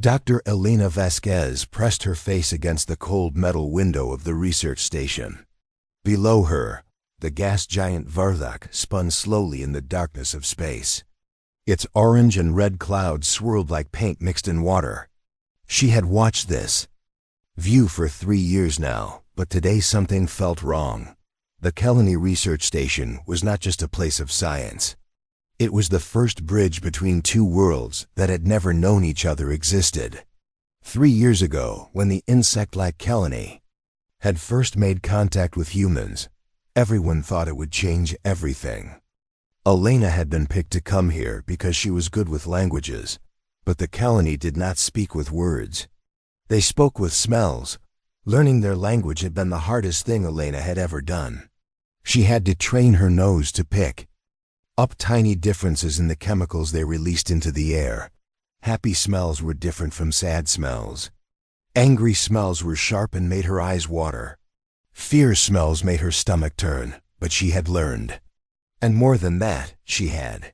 Dr. Elena Vasquez pressed her face against the cold metal window of the research station. Below her, the gas giant Vardak spun slowly in the darkness of space. Its orange and red clouds swirled like paint mixed in water. She had watched this view for 3 years now, but today something felt wrong. The Kelani research station was not just a place of science. It was the first bridge between two worlds that had never known each other existed. 3 years ago, when the insect-like Kelani had first made contact with humans, everyone thought it would change everything. Elena had been picked to come here because she was good with languages, but the Kelani did not speak with words. They spoke with smells. Learning their language had been the hardest thing Elena had ever done. She had to train her nose to pick up tiny differences in the chemicals they released into the air. Happy smells were different from sad smells. Angry smells were sharp and made her eyes water. Fear smells made her stomach turn, but she had learned. And more than that, she had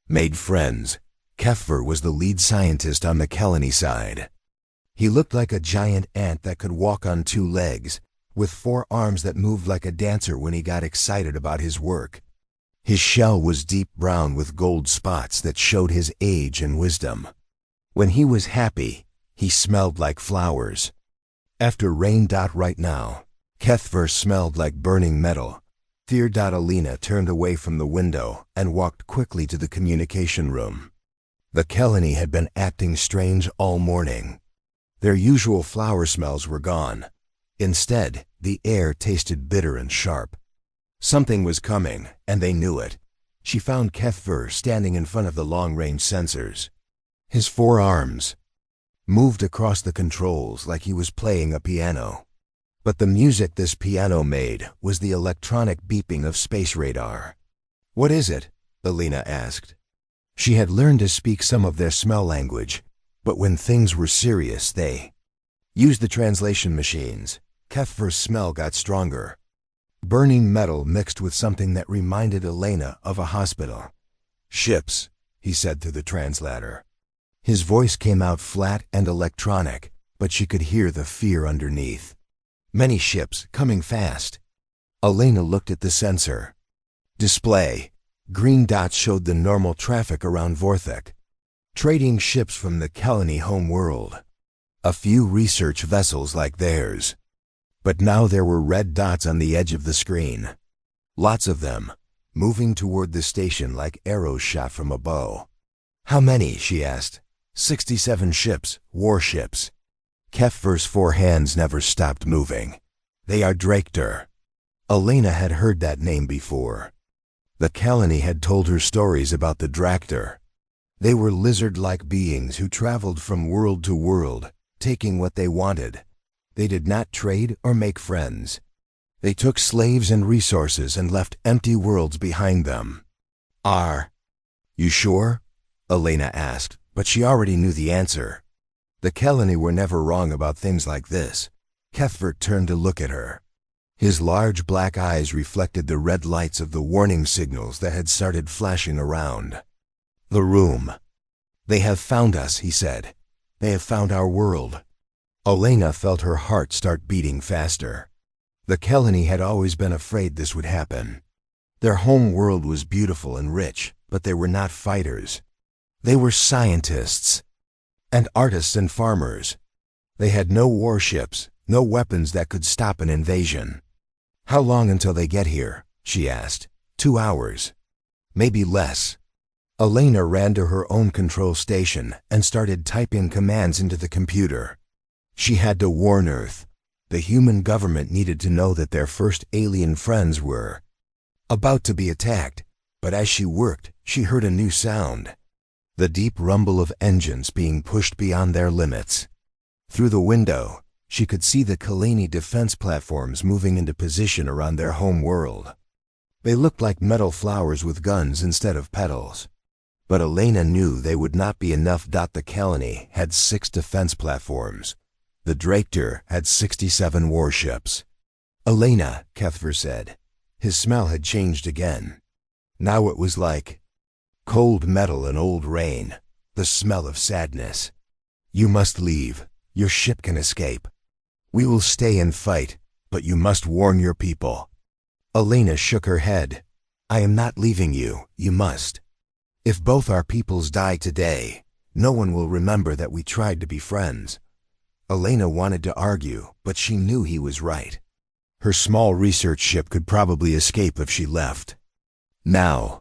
made friends. Keffer was the lead scientist on the Kelani side. He looked like a giant ant that could walk on 2 legs, with 4 arms that moved like a dancer when he got excited about his work. His shell was deep brown with gold spots that showed his age and wisdom. When he was happy, he smelled like flowers. After rain. Right now, Kethver smelled like burning metal. Fear. Alina turned away from the window and walked quickly to the communication room. The Kelani had been acting strange all morning. Their usual flower smells were gone. Instead, the air tasted bitter and sharp. Something was coming, and they knew it. She found HFY standing in front of the long-range sensors. His forearms moved across the controls like he was playing a piano. But the music this piano made was the electronic beeping of space radar. "What is it?" Alina asked. She had learned to speak some of their smell language, but when things were serious, they used the translation machines. HFY's smell got stronger. Burning metal mixed with something that reminded Elena of a hospital. "Ships," he said through the translator. His voice came out flat and electronic, but she could hear the fear underneath. "Many ships, coming fast." Elena looked at the sensor. Display. Green dots showed the normal traffic around Vorthek. Trading ships from the Kelani home world. A few research vessels like theirs. But now there were red dots on the edge of the screen. Lots of them, moving toward the station like arrows shot from a bow. "How many?" she asked. 67 ships, warships." HFY's four hands never stopped moving. "They are Drakter." Elena had heard that name before. The Kelani had told her stories about the Drakter. They were lizard-like beings who traveled from world to world, taking what they wanted. They did not trade or make friends. They took slaves and resources and left empty worlds behind them. "Are you sure?" Elena asked, but she already knew the answer. The Kelani were never wrong about things like this. HFY turned to look at her. His large black eyes reflected the red lights of the warning signals that had started flashing around. "The room. They have found us," he said. "They have found our world." Elena felt her heart start beating faster. The Kelani had always been afraid this would happen. Their home world was beautiful and rich, but they were not fighters. They were scientists, and artists and farmers. They had no warships, no weapons that could stop an invasion. "How long until they get here?" she asked. 2 hours. Maybe less. Elena ran to her own control station and started typing commands into the computer. She had to warn Earth. The human government needed to know that their first alien friends were about to be attacked. But as she worked, she heard a new sound. The deep rumble of engines being pushed beyond their limits. Through the window, she could see the Kelani defense platforms moving into position around their home world. They looked like metal flowers with guns instead of petals. But Elena knew they would not be enough. The Kelani had 6 defense platforms. The Drakter had 67 warships. "Elena," HFY said. His smell had changed again. Now it was like cold metal and old rain, the smell of sadness. "You must leave. Your ship can escape. We will stay and fight, but you must warn your people." Elena shook her head. "I am not leaving you. You must. If both our peoples die today, no one will remember that we tried to be friends." Elena wanted to argue, but she knew he was right. Her small research ship could probably escape if she left now.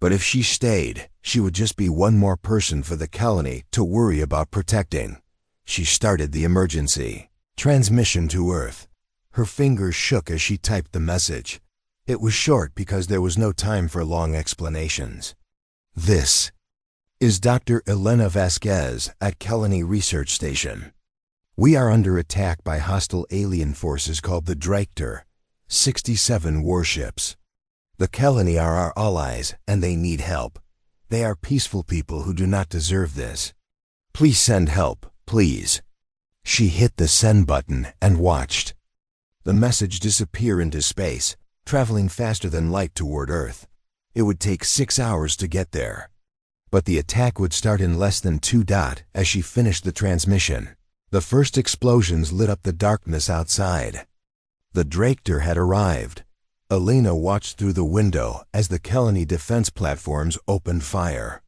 But if she stayed, she would just be one more person for the Kelani to worry about protecting. She started the emergency transmission to Earth. Her fingers shook as she typed the message. It was short because there was no time for long explanations. "This is Dr. Elena Vasquez at Kelani Research Station. We are under attack by hostile alien forces called the Drakter, 67 warships. The Kelani are our allies, and they need help. They are peaceful people who do not deserve this. Please send help, please." She hit the send button and watched the message disappear into space, traveling faster than light toward Earth. It would take 6 hours to get there. But the attack would start in less than 2 as she finished the transmission. The first explosions lit up the darkness outside. The Drakter had arrived. Elena watched through the window as the Kelani defense platforms opened fire.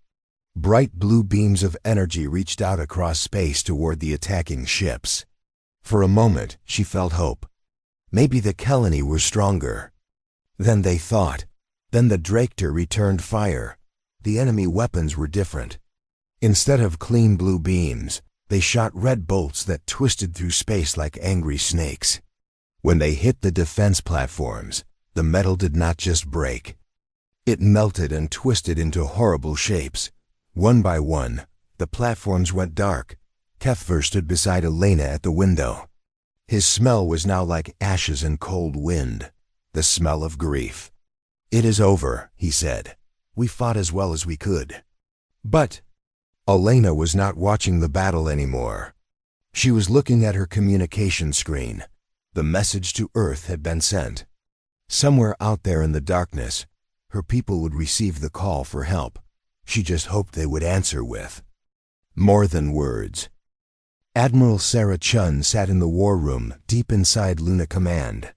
Bright blue beams of energy reached out across space toward the attacking ships. For a moment, she felt hope. Maybe the Kelani were stronger. Then they thought. Then the Drakter returned fire. The enemy weapons were different. Instead of clean blue beams, they shot red bolts that twisted through space like angry snakes. When they hit the defense platforms, the metal did not just break. It melted and twisted into horrible shapes. One by one, the platforms went dark. Kethver stood beside Elena at the window. His smell was now like ashes and cold wind, the smell of grief. "It is over," he said. "We fought as well as we could." But Elena was not watching the battle anymore. She was looking at her communication screen. The message to Earth had been sent. Somewhere out there in the darkness, her people would receive the call for help. She just hoped they would answer with more than words. Admiral Sarah Chun sat in the war room deep inside Luna Command.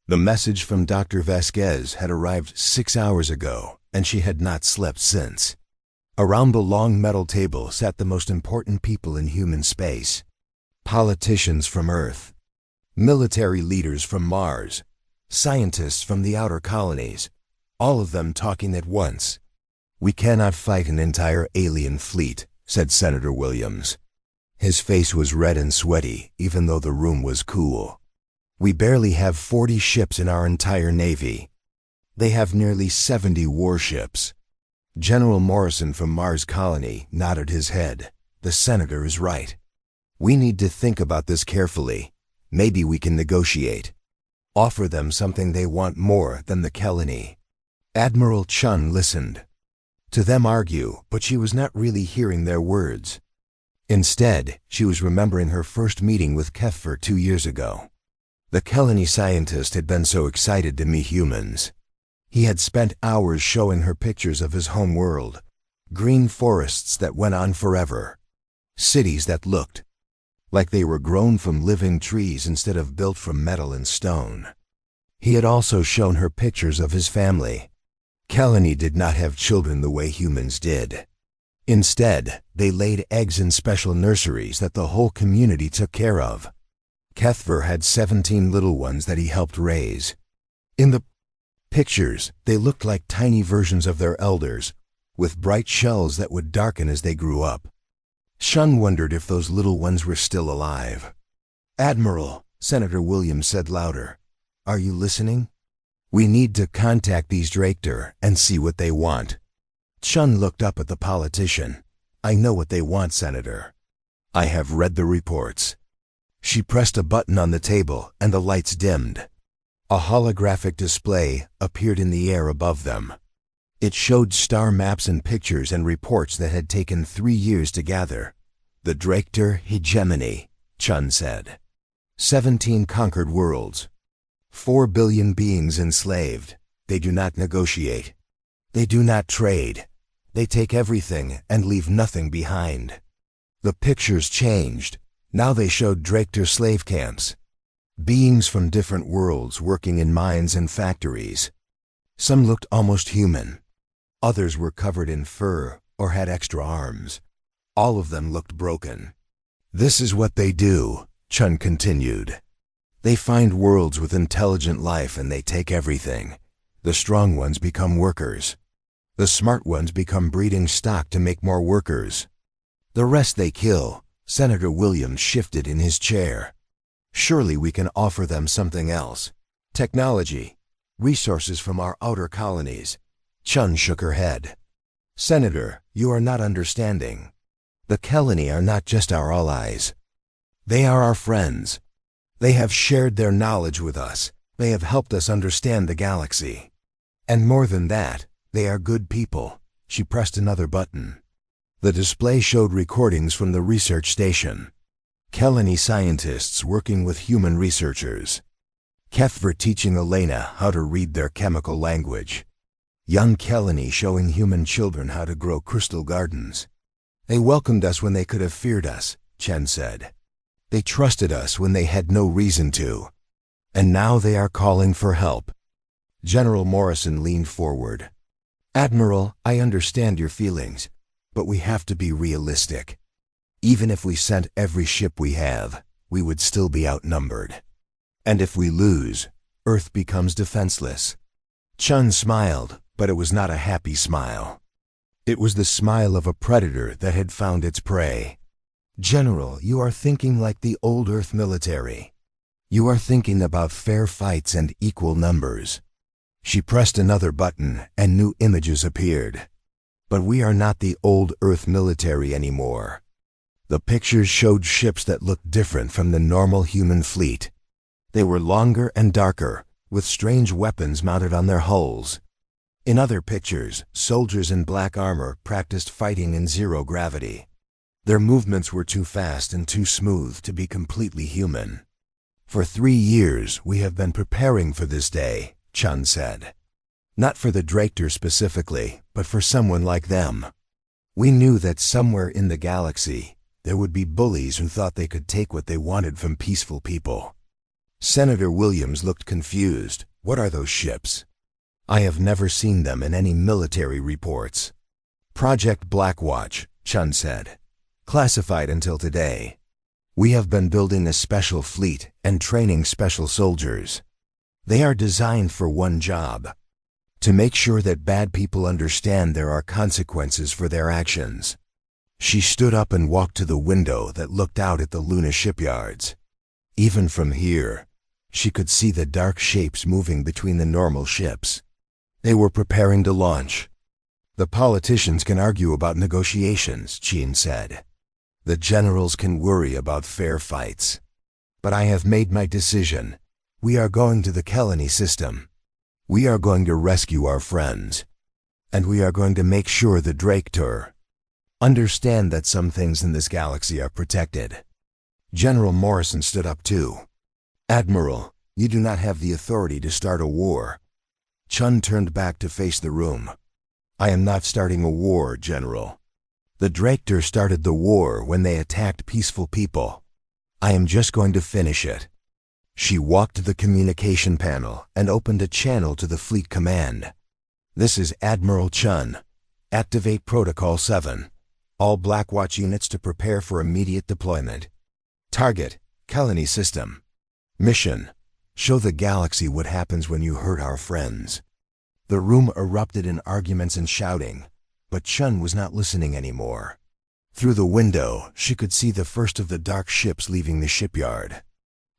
The message from Dr. Vasquez had arrived 6 hours ago, and she had not slept since. Around the long metal table sat the most important people in human space. Politicians from Earth, military leaders from Mars, scientists from the outer colonies, all of them talking at once. "We cannot fight an entire alien fleet," said Senator Williams. His face was red and sweaty, even though the room was cool. "We barely have 40 ships in our entire Navy. They have nearly 70 warships." General Morrison from Mars Colony nodded his head. "The senator is right. We need to think about this carefully. Maybe we can negotiate. Offer them something they want more than the Kelani." Admiral Chun listened. To them argue, but she was not really hearing their words. Instead, she was remembering her first meeting with Kethver 2 years ago. The Kelani scientist had been so excited to meet humans. He had spent hours showing her pictures of his home world, green forests that went on forever, cities that looked like they were grown from living trees instead of built from metal and stone. He had also shown her pictures of his family. Kelani did not have children the way humans did. Instead, they laid eggs in special nurseries that the whole community took care of. Kethver had 17 little ones that he helped raise. In the pictures, they looked like tiny versions of their elders, with bright shells that would darken as they grew up. Shun wondered if those little ones were still alive. "Admiral," Senator Williams said louder, "are you listening? We need to contact these Drakter and see what they want." Chun looked up at the politician. "I know what they want, Senator. I have read the reports." She pressed a button on the table and the lights dimmed. A holographic display appeared in the air above them. It showed star maps and pictures and reports that had taken 3 years to gather. "The Drakter hegemony," Chun said. 17 conquered worlds. 4 billion beings enslaved. They do not negotiate. They do not trade. They take everything and leave nothing behind. The pictures changed. Now they showed Drakter slave camps. Beings from different worlds working in mines and factories. Some looked almost human. Others were covered in fur or had extra arms. All of them looked broken. "This is what they do," Chun continued. "They find worlds with intelligent life and they take everything. The strong ones become workers. The smart ones become breeding stock to make more workers. The rest they kill." Senator Williams shifted in his chair. "Surely we can offer them something else. Technology, resources from our outer colonies." Chun shook her head. "Senator, you are not understanding. The Kelani are not just our allies. They are our friends. They have shared their knowledge with us. They have helped us understand the galaxy. And more than that, they are good people." She pressed another button. The display showed recordings from the research station. Kelani scientists working with human researchers. Kethver teaching Elena how to read their chemical language. Young Kelani showing human children how to grow crystal gardens. "They welcomed us when they could have feared us," Chen said. "They trusted us when they had no reason to. And now they are calling for help." General Morrison leaned forward. "Admiral, I understand your feelings, but we have to be realistic. Even if we sent every ship we have, we would still be outnumbered. And if we lose, Earth becomes defenseless. Chun smiled, but it was not a happy smile. It was the smile of a predator that had found its prey. General, you are thinking like the old Earth military. You are thinking about fair fights and equal numbers. She pressed another button and new images appeared. But we are not the old Earth military anymore. The pictures showed ships that looked different from the normal human fleet. They were longer and darker, with strange weapons mounted on their hulls. In other pictures, soldiers in black armor practiced fighting in zero gravity. Their movements were too fast and too smooth to be completely human. For 3 years we have been preparing for this day, Chun said. Not for the Dractor specifically, but for someone like them. We knew that somewhere in the galaxy, there would be bullies who thought they could take what they wanted from peaceful people. Senator Williams looked confused. What are those ships? I have never seen them in any military reports. Project Blackwatch, Chun said. Classified until today. We have been building a special fleet and training special soldiers. They are designed for one job: to make sure that bad people understand there are consequences for their actions. She stood up and walked to the window that looked out at the Luna shipyards. Even from here, she could see the dark shapes moving between the normal ships. They were preparing to launch. The politicians can argue about negotiations, Chien said. The generals can worry about fair fights. But I have made my decision. We are going to the Kelani system. We are going to rescue our friends. And we are going to make sure the Dractor understand that some things in this galaxy are protected. General Morrison stood up too. Admiral, you do not have the authority to start a war. Chun turned back to face the room. I am not starting a war, General. The Dractor started the war when they attacked peaceful people. I am just going to finish it. She walked to the communication panel and opened a channel to the fleet command. This is Admiral Chun. Activate Protocol 7. All Blackwatch units to prepare for immediate deployment. Target, Kelani system. Mission, show the galaxy what happens when you hurt our friends. The room erupted in arguments and shouting, but Chun was not listening anymore. Through the window, she could see the first of the dark ships leaving the shipyard.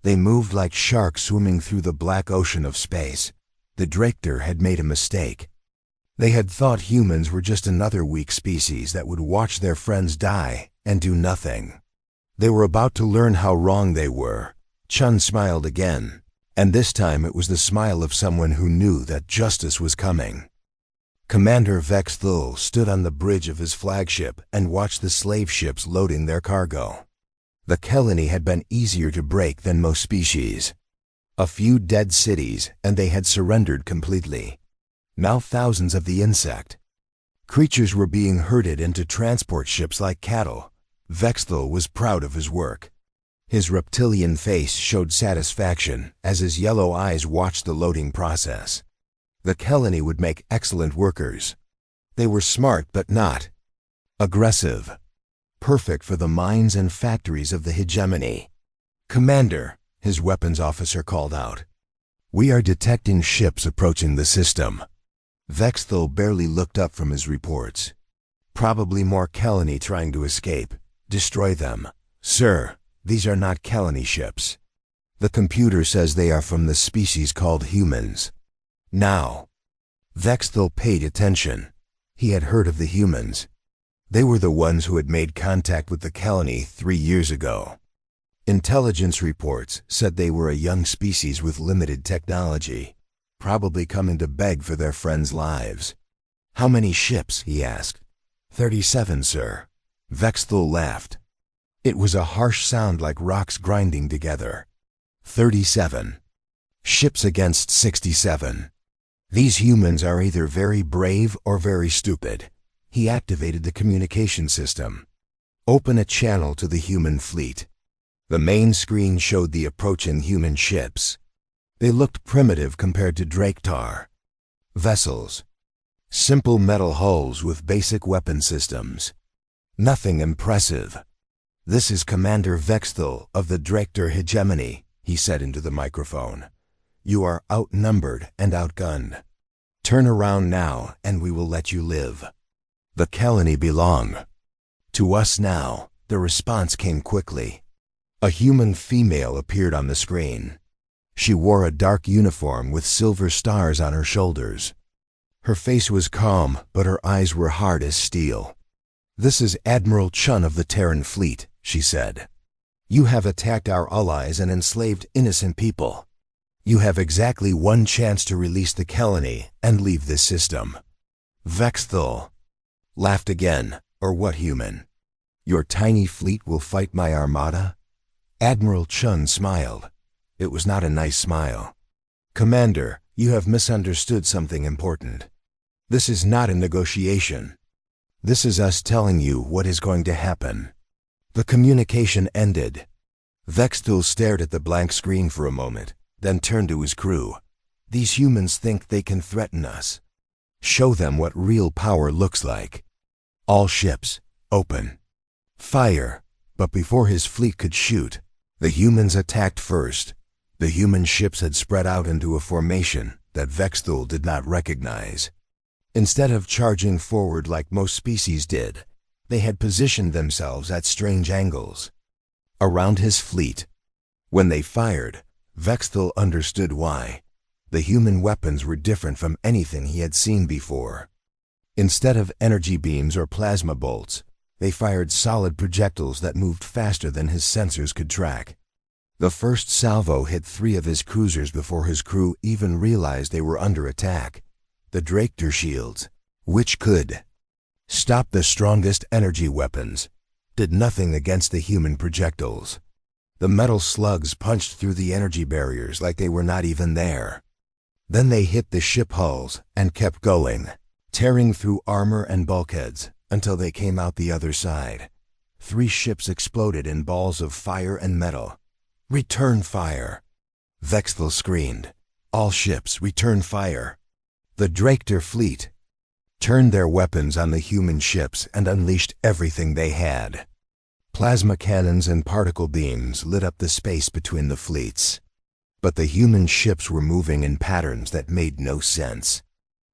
They moved like sharks swimming through the black ocean of space. The Dractor had made a mistake. They had thought humans were just another weak species that would watch their friends die and do nothing. They were about to learn how wrong they were. Chun smiled again, and this time it was the smile of someone who knew that justice was coming. Commander Vex Thul stood on the bridge of his flagship and watched the slave ships loading their cargo. The Kelani had been easier to break than most species. A few dead cities, and they had surrendered completely. Now thousands of the insect creatures were being herded into transport ships like cattle. Vex Thul was proud of his work. His reptilian face showed satisfaction as his yellow eyes watched the loading process. The Kelani would make excellent workers. They were smart but not aggressive. Perfect for the mines and factories of the hegemony. Commander, his weapons officer called out. We are detecting ships approaching the system. Vex Thul barely looked up from his reports. Probably more Kelani trying to escape. Destroy them. Sir, these are not Kelani ships. The computer says they are from the species called humans. Now. Vex Thul paid attention. He had heard of the humans. They were the ones who had made contact with the Kelani 3 years ago. Intelligence reports said they were a young species with limited technology, probably coming to beg for their friends' lives. How many ships? He asked. 37, sir. Vex Thul laughed. It was a harsh sound like rocks grinding together. 37. Ships against 67. These humans are either very brave or very stupid. He activated the communication system. Open a channel to the human fleet. The main screen showed the approaching human ships. They looked primitive compared to Dractar. Vessels. Simple metal hulls with basic weapon systems. Nothing impressive. This is Commander Vex Thul of the Dractor hegemony, he said into the microphone. You are outnumbered and outgunned. Turn around now, and we will let you live. The colony belong to us now. The response came quickly. A human female appeared on the screen. She wore a dark uniform with silver stars on her shoulders. Her face was calm, but her eyes were hard as steel. "This is Admiral Chun of the Terran Fleet," she said. "You have attacked our allies and enslaved innocent people. You have exactly one chance to release the colony and leave this system." Vexthul laughed again. "Or what, human? Your tiny fleet will fight my armada?" Admiral Chun smiled. It was not a nice smile. "Commander, you have misunderstood something important. This is not a negotiation. This is us telling you what is going to happen." The communication ended. Vexthul stared at the blank screen for a moment, then turned to his crew. "These humans think they can threaten us. Show them what real power looks like. All ships, open. Fire." But before his fleet could shoot, the humans attacked first. The human ships had spread out into a formation that Vexthul did not recognize. Instead of charging forward like most species did, they had positioned themselves at strange angles around his fleet. When they fired, Vexthul understood why. The human weapons were different from anything he had seen before. Instead of energy beams or plasma bolts, they fired solid projectiles that moved faster than his sensors could track. The first salvo hit 3 of his cruisers before his crew even realized they were under attack. The Dractor shields, which could stop the strongest energy weapons, did nothing against the human projectiles. The metal slugs punched through the energy barriers like they were not even there. Then they hit the ship hulls and kept going, tearing through armor and bulkheads until they came out the other side. 3 ships exploded in balls of fire and metal. "Return fire!" Vexthul screamed. "All ships, return fire!" The Dractor fleet turned their weapons on the human ships and unleashed everything they had. Plasma cannons and particle beams lit up the space between the fleets. But the human ships were moving in patterns that made no sense.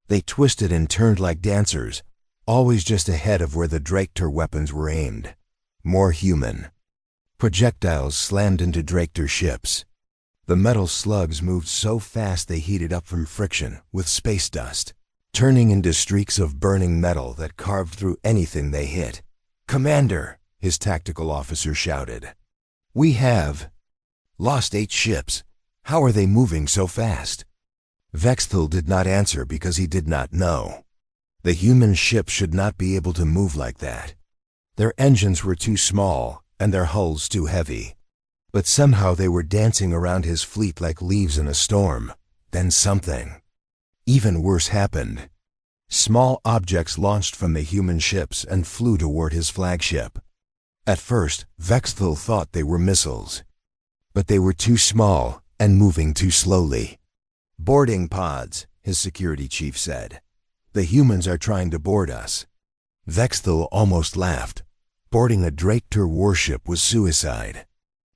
They twisted and turned like dancers, always just ahead of where the Dractor weapons were aimed. More human. Projectiles slammed into Dractor ships. The metal slugs moved so fast they heated up from friction with space dust, turning into streaks of burning metal that carved through anything they hit. "Commander," his tactical officer shouted, "we have lost 8 ships. How are they moving so fast?" Vexthul did not answer because he did not know. The human ships should not be able to move like that. Their engines were too small and their hulls too heavy. But somehow they were dancing around his fleet like leaves in a storm. Then something even worse happened. Small objects launched from the human ships and flew toward his flagship. At first, Vexthul thought they were missiles. But they were too small and moving too slowly. "Boarding pods," his security chief said. "The humans are trying to board us." Vexthul almost laughed. Boarding a Dractor warship was suicide.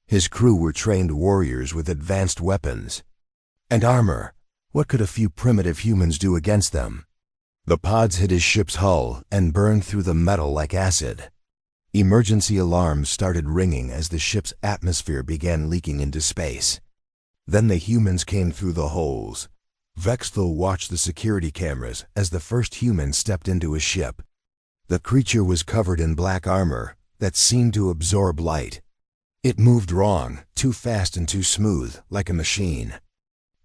His crew were trained warriors with advanced weapons and armor. What could a few primitive humans do against them? The pods hit his ship's hull and burned through the metal like acid. Emergency alarms started ringing as the ship's atmosphere began leaking into space. Then the humans came through the holes. Vexthul watched the security cameras as the first human stepped into his ship. The creature was covered in black armor that seemed to absorb light. It moved wrong, too fast and too smooth, like a machine,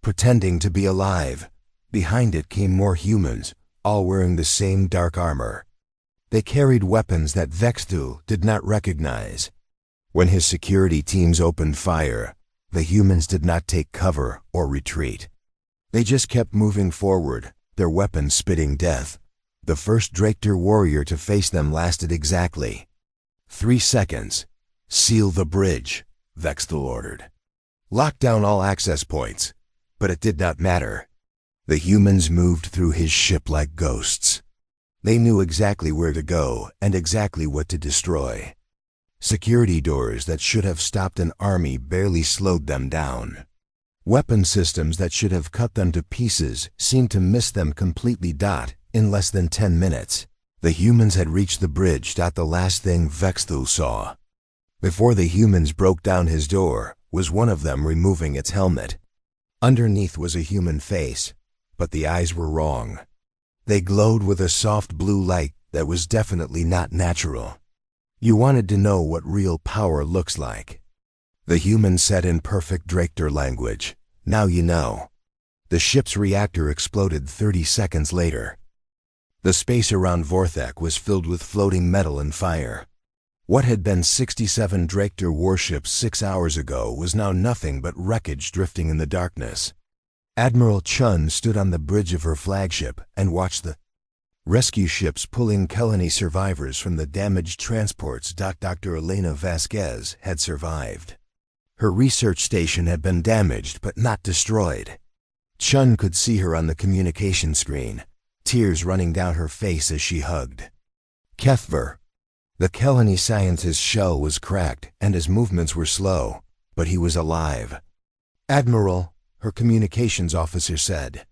pretending to be alive. Behind it came more humans, all wearing the same dark armor. They carried weapons that Vexthul did not recognize. When his security teams opened fire, the humans did not take cover or retreat. They just kept moving forward, their weapons spitting death. The first Dractor warrior to face them lasted exactly 3 seconds. "Seal the bridge," Vexthul ordered. "Lock down all access points." But it did not matter. The humans moved through his ship like ghosts. They knew exactly where to go and exactly what to destroy. Security doors that should have stopped an army barely slowed them down. Weapon systems that should have cut them to pieces seemed to miss them completely. In less than 10 minutes, the humans had reached the bridge. The last thing Vexthul saw, before the humans broke down his door, was one of them removing its helmet. Underneath was a human face, but the eyes were wrong. They glowed with a soft blue light that was definitely not natural. You wanted to know what real power looks like. The human said in perfect Drachter language, "Now you know." The ship's reactor exploded 30 seconds later. The space around Vorthek was filled with floating metal and fire. What had been 67 Drachter warships 6 hours ago was now nothing but wreckage drifting in the darkness. Admiral Chun stood on the bridge of her flagship and watched the rescue ships pulling Kelani survivors from the damaged transports. Dr. Elena Vasquez had survived. Her research station had been damaged but not destroyed. Chun could see her on the communication screen, tears running down her face as she hugged Kethver. The Kelani scientist's shell was cracked and his movements were slow, but he was alive. "Admiral," her communications officer said,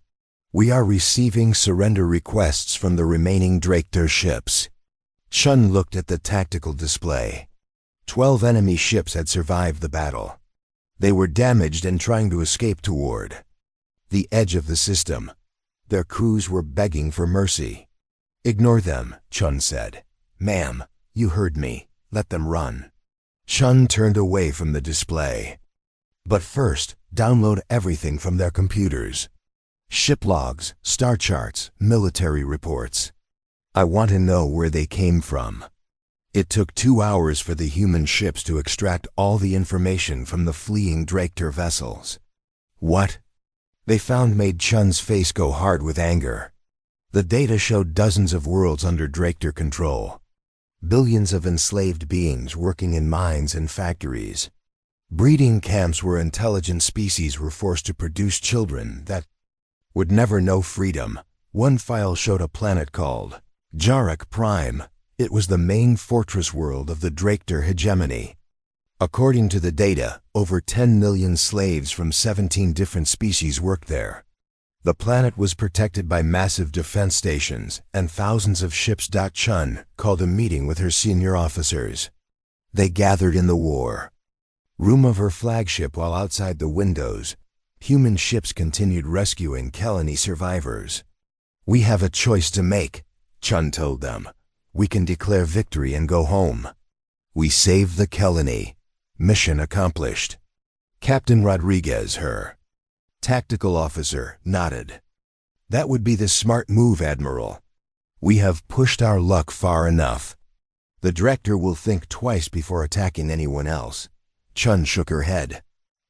"we are receiving surrender requests from the remaining Drachter ships." Chun looked at the tactical display. 12 enemy ships had survived the battle. They were damaged and trying to escape toward the edge of the system. Their crews were begging for mercy. "Ignore them," Chun said. "Ma'am, you heard me. Let them run." Chun turned away from the display. "But first, download everything from their computers. Ship logs, star charts, military reports. I want to know where they came from." It took 2 hours for the human ships to extract all the information from the fleeing Drachter vessels. "What?" they found made Chun's face go hard with anger. The data showed dozens of worlds under Drachter control. Billions of enslaved beings working in mines and factories. Breeding camps where intelligent species were forced to produce children that would never know freedom. One file showed a planet called Jarek Prime. It was the main fortress world of the Drachter hegemony. According to the data, over 10 million slaves from 17 different species worked there. The planet was protected by massive defense stations and thousands of ships. Chun called a meeting with her senior officers. They gathered in the war room of her flagship while outside the windows, human ships continued rescuing Kelani survivors. "We have a choice to make," Chun told them. "We can declare victory and go home. We saved the Kelani. Mission accomplished." Captain Rodriguez, her tactical officer, nodded. "That would be the smart move, Admiral. We have pushed our luck far enough. The Drachter will think twice before attacking anyone else." Chun shook her head.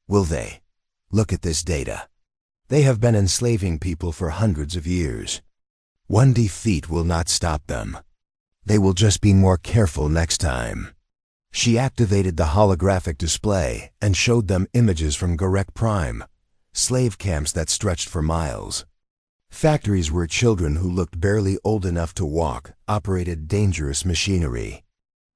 "Will they? Look at this data. They have been enslaving people for hundreds of years. One defeat will not stop them. They will just be more careful next time." She activated the holographic display and showed them images from Jarek Prime, slave camps that stretched for miles. Factories where children who looked barely old enough to walk operated dangerous machinery.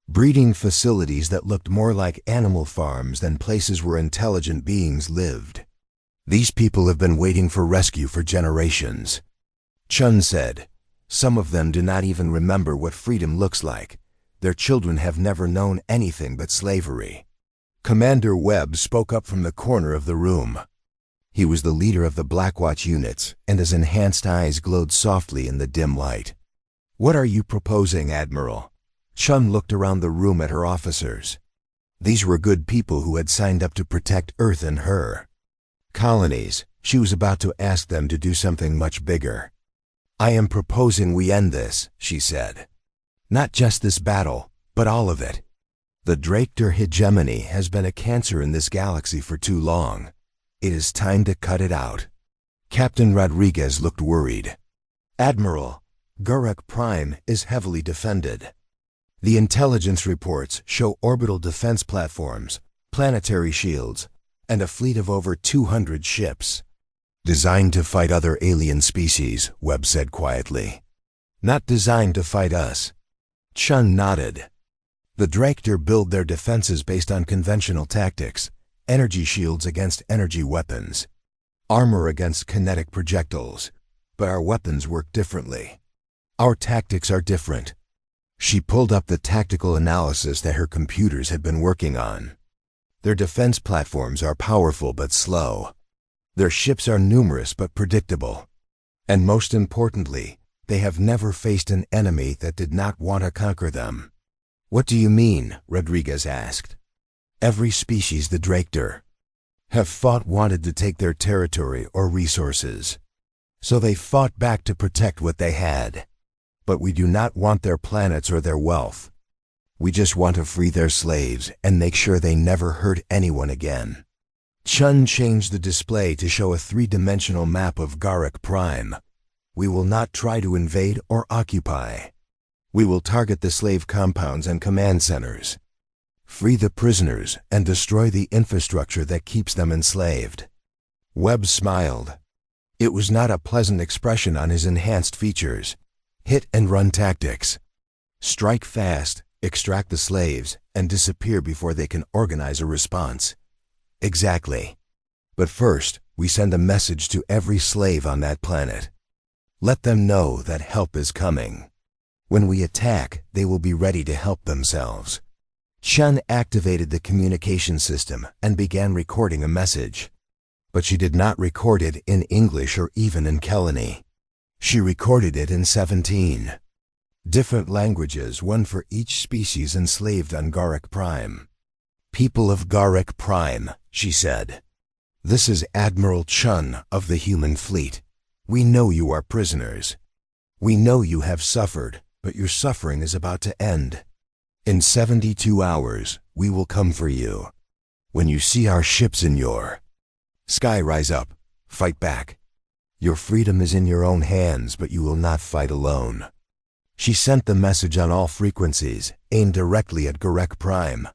Breeding facilities that looked more like animal farms than places where intelligent beings lived. "These people have been waiting for rescue for generations," Chun said. "Some of them do not even remember what freedom looks like. Their children have never known anything but slavery." Commander Webb spoke up from the corner of the room. He was the leader of the Blackwatch units, and his enhanced eyes glowed softly in the dim light. "What are you proposing, Admiral?" Chun looked around the room at her officers. These were good people who had signed up to protect Earth and her colonies. She was about to ask them to do something much bigger. "I am proposing we end this," she said. "Not just this battle, but all of it. The Drachter hegemony has been a cancer in this galaxy for too long. It is time to cut it out." Captain Rodriguez looked worried. "Admiral, Jarek Prime is heavily defended. The intelligence reports show orbital defense platforms, planetary shields, and a fleet of over 200 ships." "Designed to fight other alien species," Webb said quietly. "Not designed to fight us." Chun nodded. "The Drachter build their defenses based on conventional tactics, energy shields against energy weapons. armor against kinetic projectiles, but our weapons work differently. Our tactics are different. She pulled up the tactical analysis that her computers had been working on. Their defense platforms are powerful but slow. Their ships are numerous but predictable. And most importantly, they have never faced an enemy that did not want to conquer them. What do you mean? Rodriguez asked. Every species the Dractor have fought wanted to take their territory or resources. So they fought back to protect what they had. But we do not want their planets or their wealth. We just want to free their slaves and make sure they never hurt anyone again. Chun changed the display to show a three-dimensional map of Garak Prime. We will not try to invade or occupy. We will target the slave compounds and command centers, free the prisoners, and destroy the infrastructure that keeps them enslaved. Webb smiled. It was not a pleasant expression on his enhanced features. Hit and run tactics. Strike fast, extract the slaves, and disappear before they can organize a response. Exactly. But first, we send a message to every slave on that planet. Let them know that help is coming. When we attack, they will be ready to help themselves. Chun activated the communication system and began recording a message. But she did not record it in English or even in Kelani. She recorded it in 17 different languages, one for each species enslaved on Garak Prime. People of Garak Prime, she said. This is Admiral Chun of the human fleet. We know you are prisoners. We know you have suffered, but your suffering is about to end. In 72 hours, we will come for you. When you see our ships in your sky, rise up, fight back. Your freedom is in your own hands, but you will not fight alone. She sent the message on all frequencies, aimed directly at Garak Prime.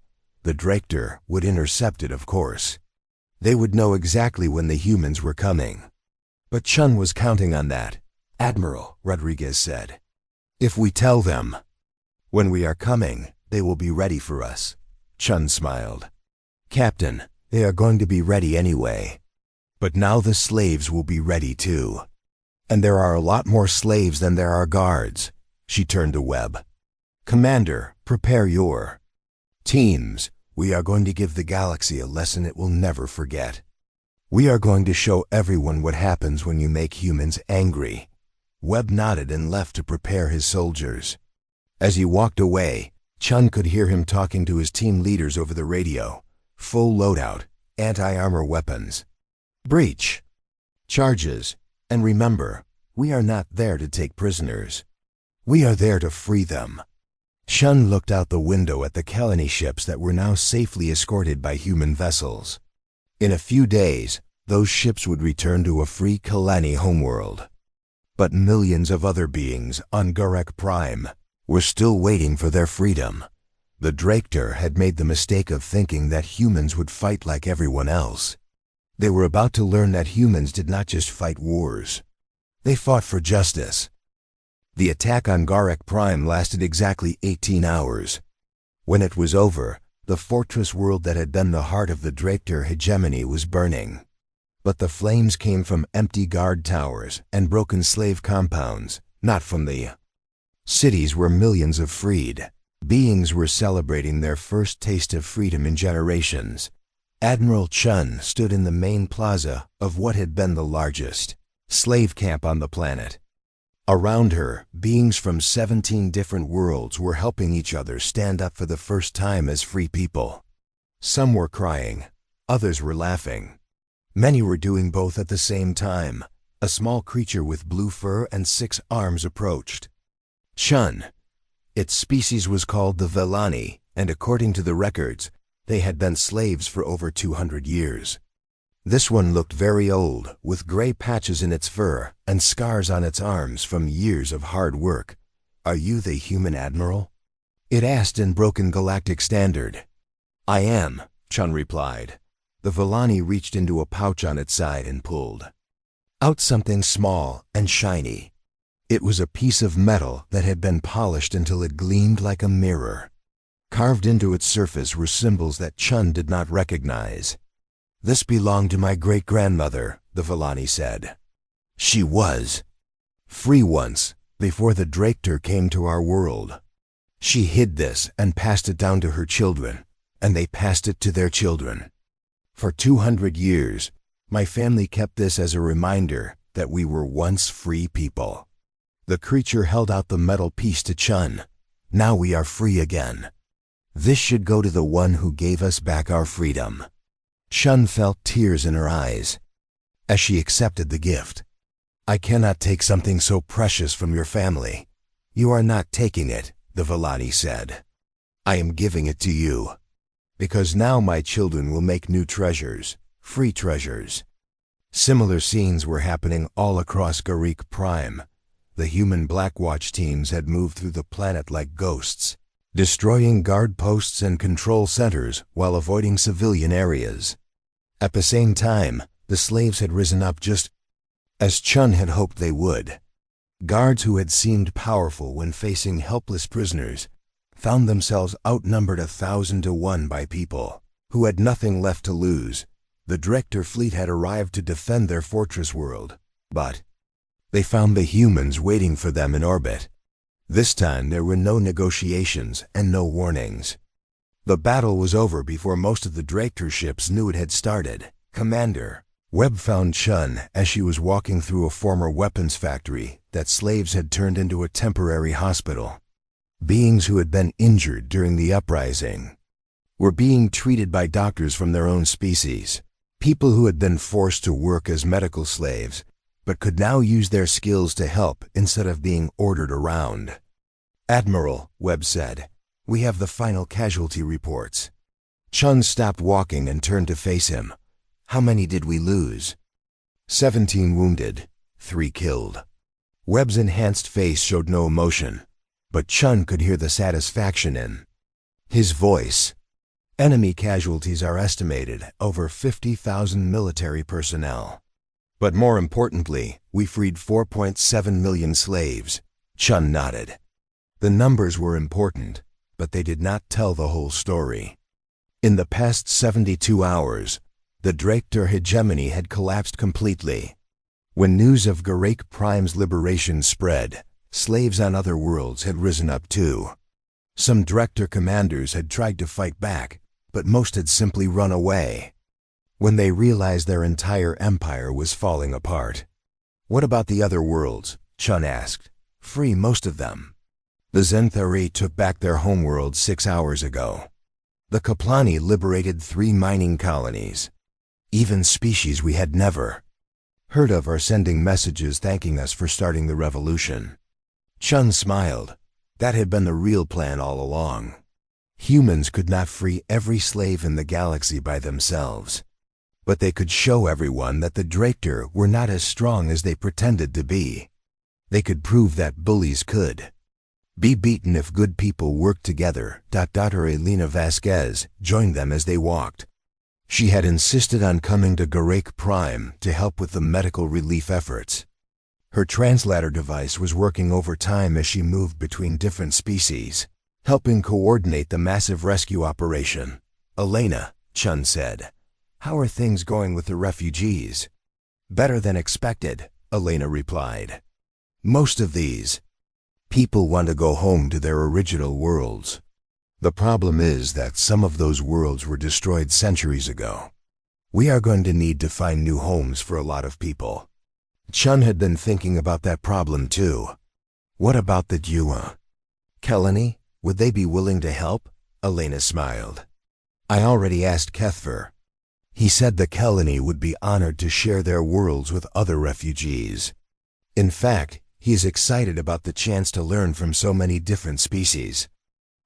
The Dractor would intercept it, of course. They would know exactly when the humans were coming. But Chun was counting on that. Admiral, Rodriguez said. If we tell them when we are coming, they will be ready for us. Chun smiled. Captain, they are going to be ready anyway. But now the slaves will be ready too. And there are a lot more slaves than there are guards. She turned to Webb. Commander, prepare your teams. We are going to give the galaxy a lesson it will never forget. We are going to show everyone what happens when you make humans angry. Webb nodded and left to prepare his soldiers. As he walked away, Chun could hear him talking to his team leaders over the radio. Full loadout, anti-armor weapons, breach charges, and remember, we are not there to take prisoners. We are there to free them. Chun looked out the window at the Kelani ships that were now safely escorted by human vessels. In a few days, those ships would return to a free Kelani homeworld. But millions of other beings on Garak Prime were still waiting for their freedom. The Dractor had made the mistake of thinking that humans would fight like everyone else. They were about to learn that humans did not just fight wars. They fought for justice. The attack on Garak Prime lasted exactly 18 hours. When it was over, the fortress world that had been the heart of the Dractor hegemony was burning. But the flames came from empty guard towers and broken slave compounds, not from the cities where millions of freed beings were celebrating their first taste of freedom in generations. Admiral Chun stood in the main plaza of what had been the largest slave camp on the planet. Around her, beings from 17 different worlds were helping each other stand up for the first time as free people. Some were crying, others were laughing. Many were doing both at the same time. A small creature with blue fur and 6 arms approached Chun. Its species was called the Vellani, and according to the records, they had been slaves for over 200 years. This one looked very old, with gray patches in its fur and scars on its arms from years of hard work. Are you the human admiral? It asked in broken galactic standard. I am, Chun replied. The Vellani reached into a pouch on its side and pulled out something small and shiny. It was a piece of metal that had been polished until it gleamed like a mirror. Carved into its surface were symbols that Chun did not recognize. "This belonged to my great-grandmother," the Vellani said. "She was free once, before the Draktor came to our world. She hid this and passed it down to her children, and they passed it to their children. For 200 years, my family kept this as a reminder that we were once free people." The creature held out the metal piece to Chun. "Now we are free again. This should go to the one who gave us back our freedom." Chun felt tears in her eyes as she accepted the gift. "I cannot take something so precious from your family." "You are not taking it," the Vellani said. "I am giving it to you, because now my children will make new treasures, free treasures." Similar scenes were happening all across Garik Prime. The human Blackwatch teams had moved through the planet like ghosts, destroying guard posts and control centers while avoiding civilian areas. At the same time, the slaves had risen up just as Chun had hoped they would. Guards who had seemed powerful when facing helpless prisoners found themselves outnumbered 1,000 to 1 by people who had nothing left to lose. The Draktor fleet had arrived to defend their fortress world, but they found the humans waiting for them in orbit. This time there were no negotiations and no warnings. The battle was over before most of the Draktor ships knew it had started. "Commander," Webb found Chun as she was walking through a former weapons factory that slaves had turned into a temporary hospital. Beings who had been injured during the uprising were being treated by doctors from their own species. People who had been forced to work as medical slaves, but could now use their skills to help instead of being ordered around. "Admiral," Webb said, "we have the final casualty reports." Chun stopped walking and turned to face him. "How many did we lose?" 17 wounded, 3 killed. Webb's enhanced face showed no emotion, but Chun could hear the satisfaction in his voice. "Enemy casualties are estimated over 50,000 military personnel. But more importantly, we freed 4.7 million slaves." Chun nodded. The numbers were important, but they did not tell the whole story. In the past 72 hours, the Draktor hegemony had collapsed completely. When news of Garak Prime's liberation spread, slaves on other worlds had risen up too. Some Draktor commanders had tried to fight back, but most had simply run away when they realized their entire empire was falling apart. "What about the other worlds?" Chun asked. "Free most of them. The Zenthari took back their homeworld 6 hours ago. The Kaplani liberated 3 mining colonies. Even species we had never heard of are sending messages thanking us for starting the revolution." Chun smiled. That had been the real plan all along. Humans could not free every slave in the galaxy by themselves, but they could show everyone that the Draktor were not as strong as they pretended to be. They could prove that bullies could be beaten if good people worked together. Dr. Elena Vasquez joined them as they walked. She had insisted on coming to Garak Prime to help with the medical relief efforts. Her translator device was working overtime as she moved between different species, helping coordinate the massive rescue operation. "Elena," Chun said, "how are things going with the refugees?" "Better than expected," Elena replied. "Most of these people want to go home to their original worlds. The problem is that some of those worlds were destroyed centuries ago. We are going to need to find new homes for a lot of people." Chun had been thinking about that problem too. "What about the Dua Kelani? Would they be willing to help?" Elena smiled. "I already asked Kethver. He said the Kelani would be honored to share their worlds with other refugees. In fact, he is excited about the chance to learn from so many different species."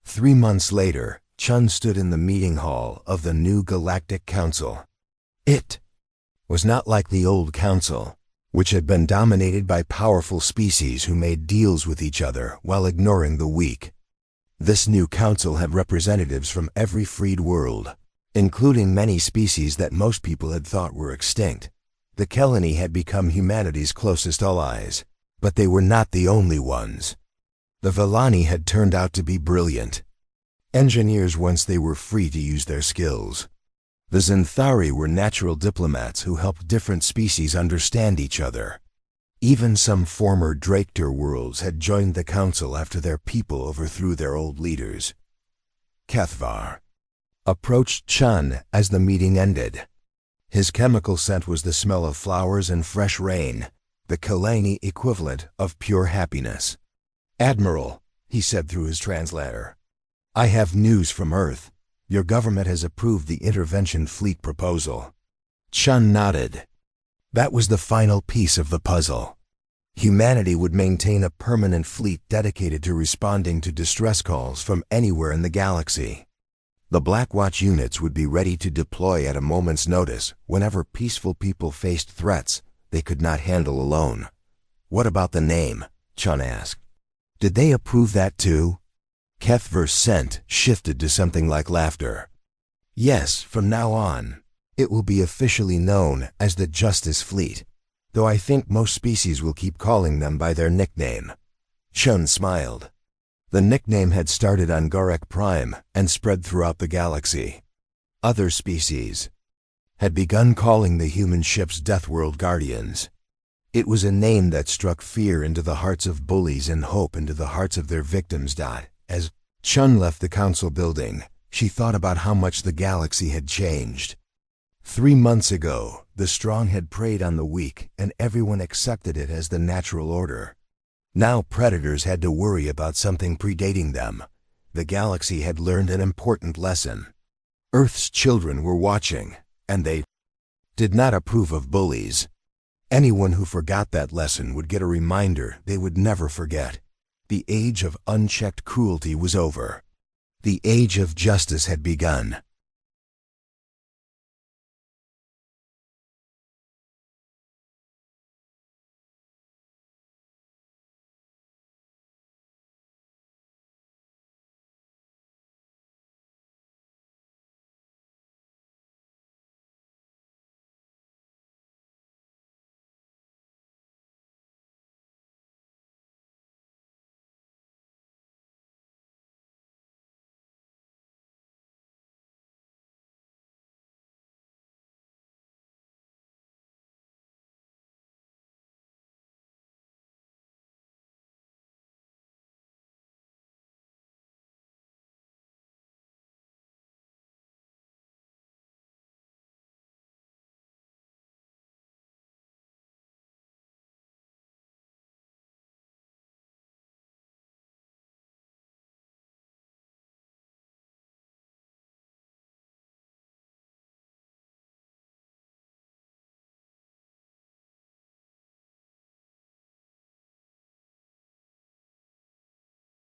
3 months later, Chun stood in the meeting hall of the new Galactic Council. It was not like the old council, which had been dominated by powerful species who made deals with each other while ignoring the weak. This new council had representatives from every freed world, including many species that most people had thought were extinct. The Kelani had become humanity's closest allies, but they were not the only ones. The Vellani had turned out to be brilliant engineers once they were free to use their skills. The Xanthari were natural diplomats who helped different species understand each other. Even some former Drakter worlds had joined the council after their people overthrew their old leaders. Kethvar approached Chun as the meeting ended. His chemical scent was the smell of flowers and fresh rain, the Kalani equivalent of pure happiness. "Admiral," he said through his translator, "I have news from Earth. Your government has approved the intervention fleet proposal." Chun nodded. That was the final piece of the puzzle. Humanity would maintain a permanent fleet dedicated to responding to distress calls from anywhere in the galaxy. The Blackwatch units would be ready to deploy at a moment's notice whenever peaceful people faced threats they could not handle alone. "What about the name?" Chun asked. "Did they approve that too?" Kethvar's scent shifted to something like laughter. "Yes, from now on, it will be officially known as the Justice Fleet, though I think most species will keep calling them by their nickname." Chun smiled. The nickname had started on Gorek Prime and spread throughout the galaxy. Other species had begun calling the human ships Deathworld Guardians. It was a name that struck fear into the hearts of bullies and hope into the hearts of their victims. As Chun left the council building, she thought about how much the galaxy had changed. 3 months ago, the strong had preyed on the weak, and everyone accepted it as the natural order. Now predators had to worry about something predating them. The galaxy had learned an important lesson. Earth's children were watching, and they did not approve of bullies. Anyone who forgot that lesson would get a reminder they would never forget. The age of unchecked cruelty was over. The age of justice had begun.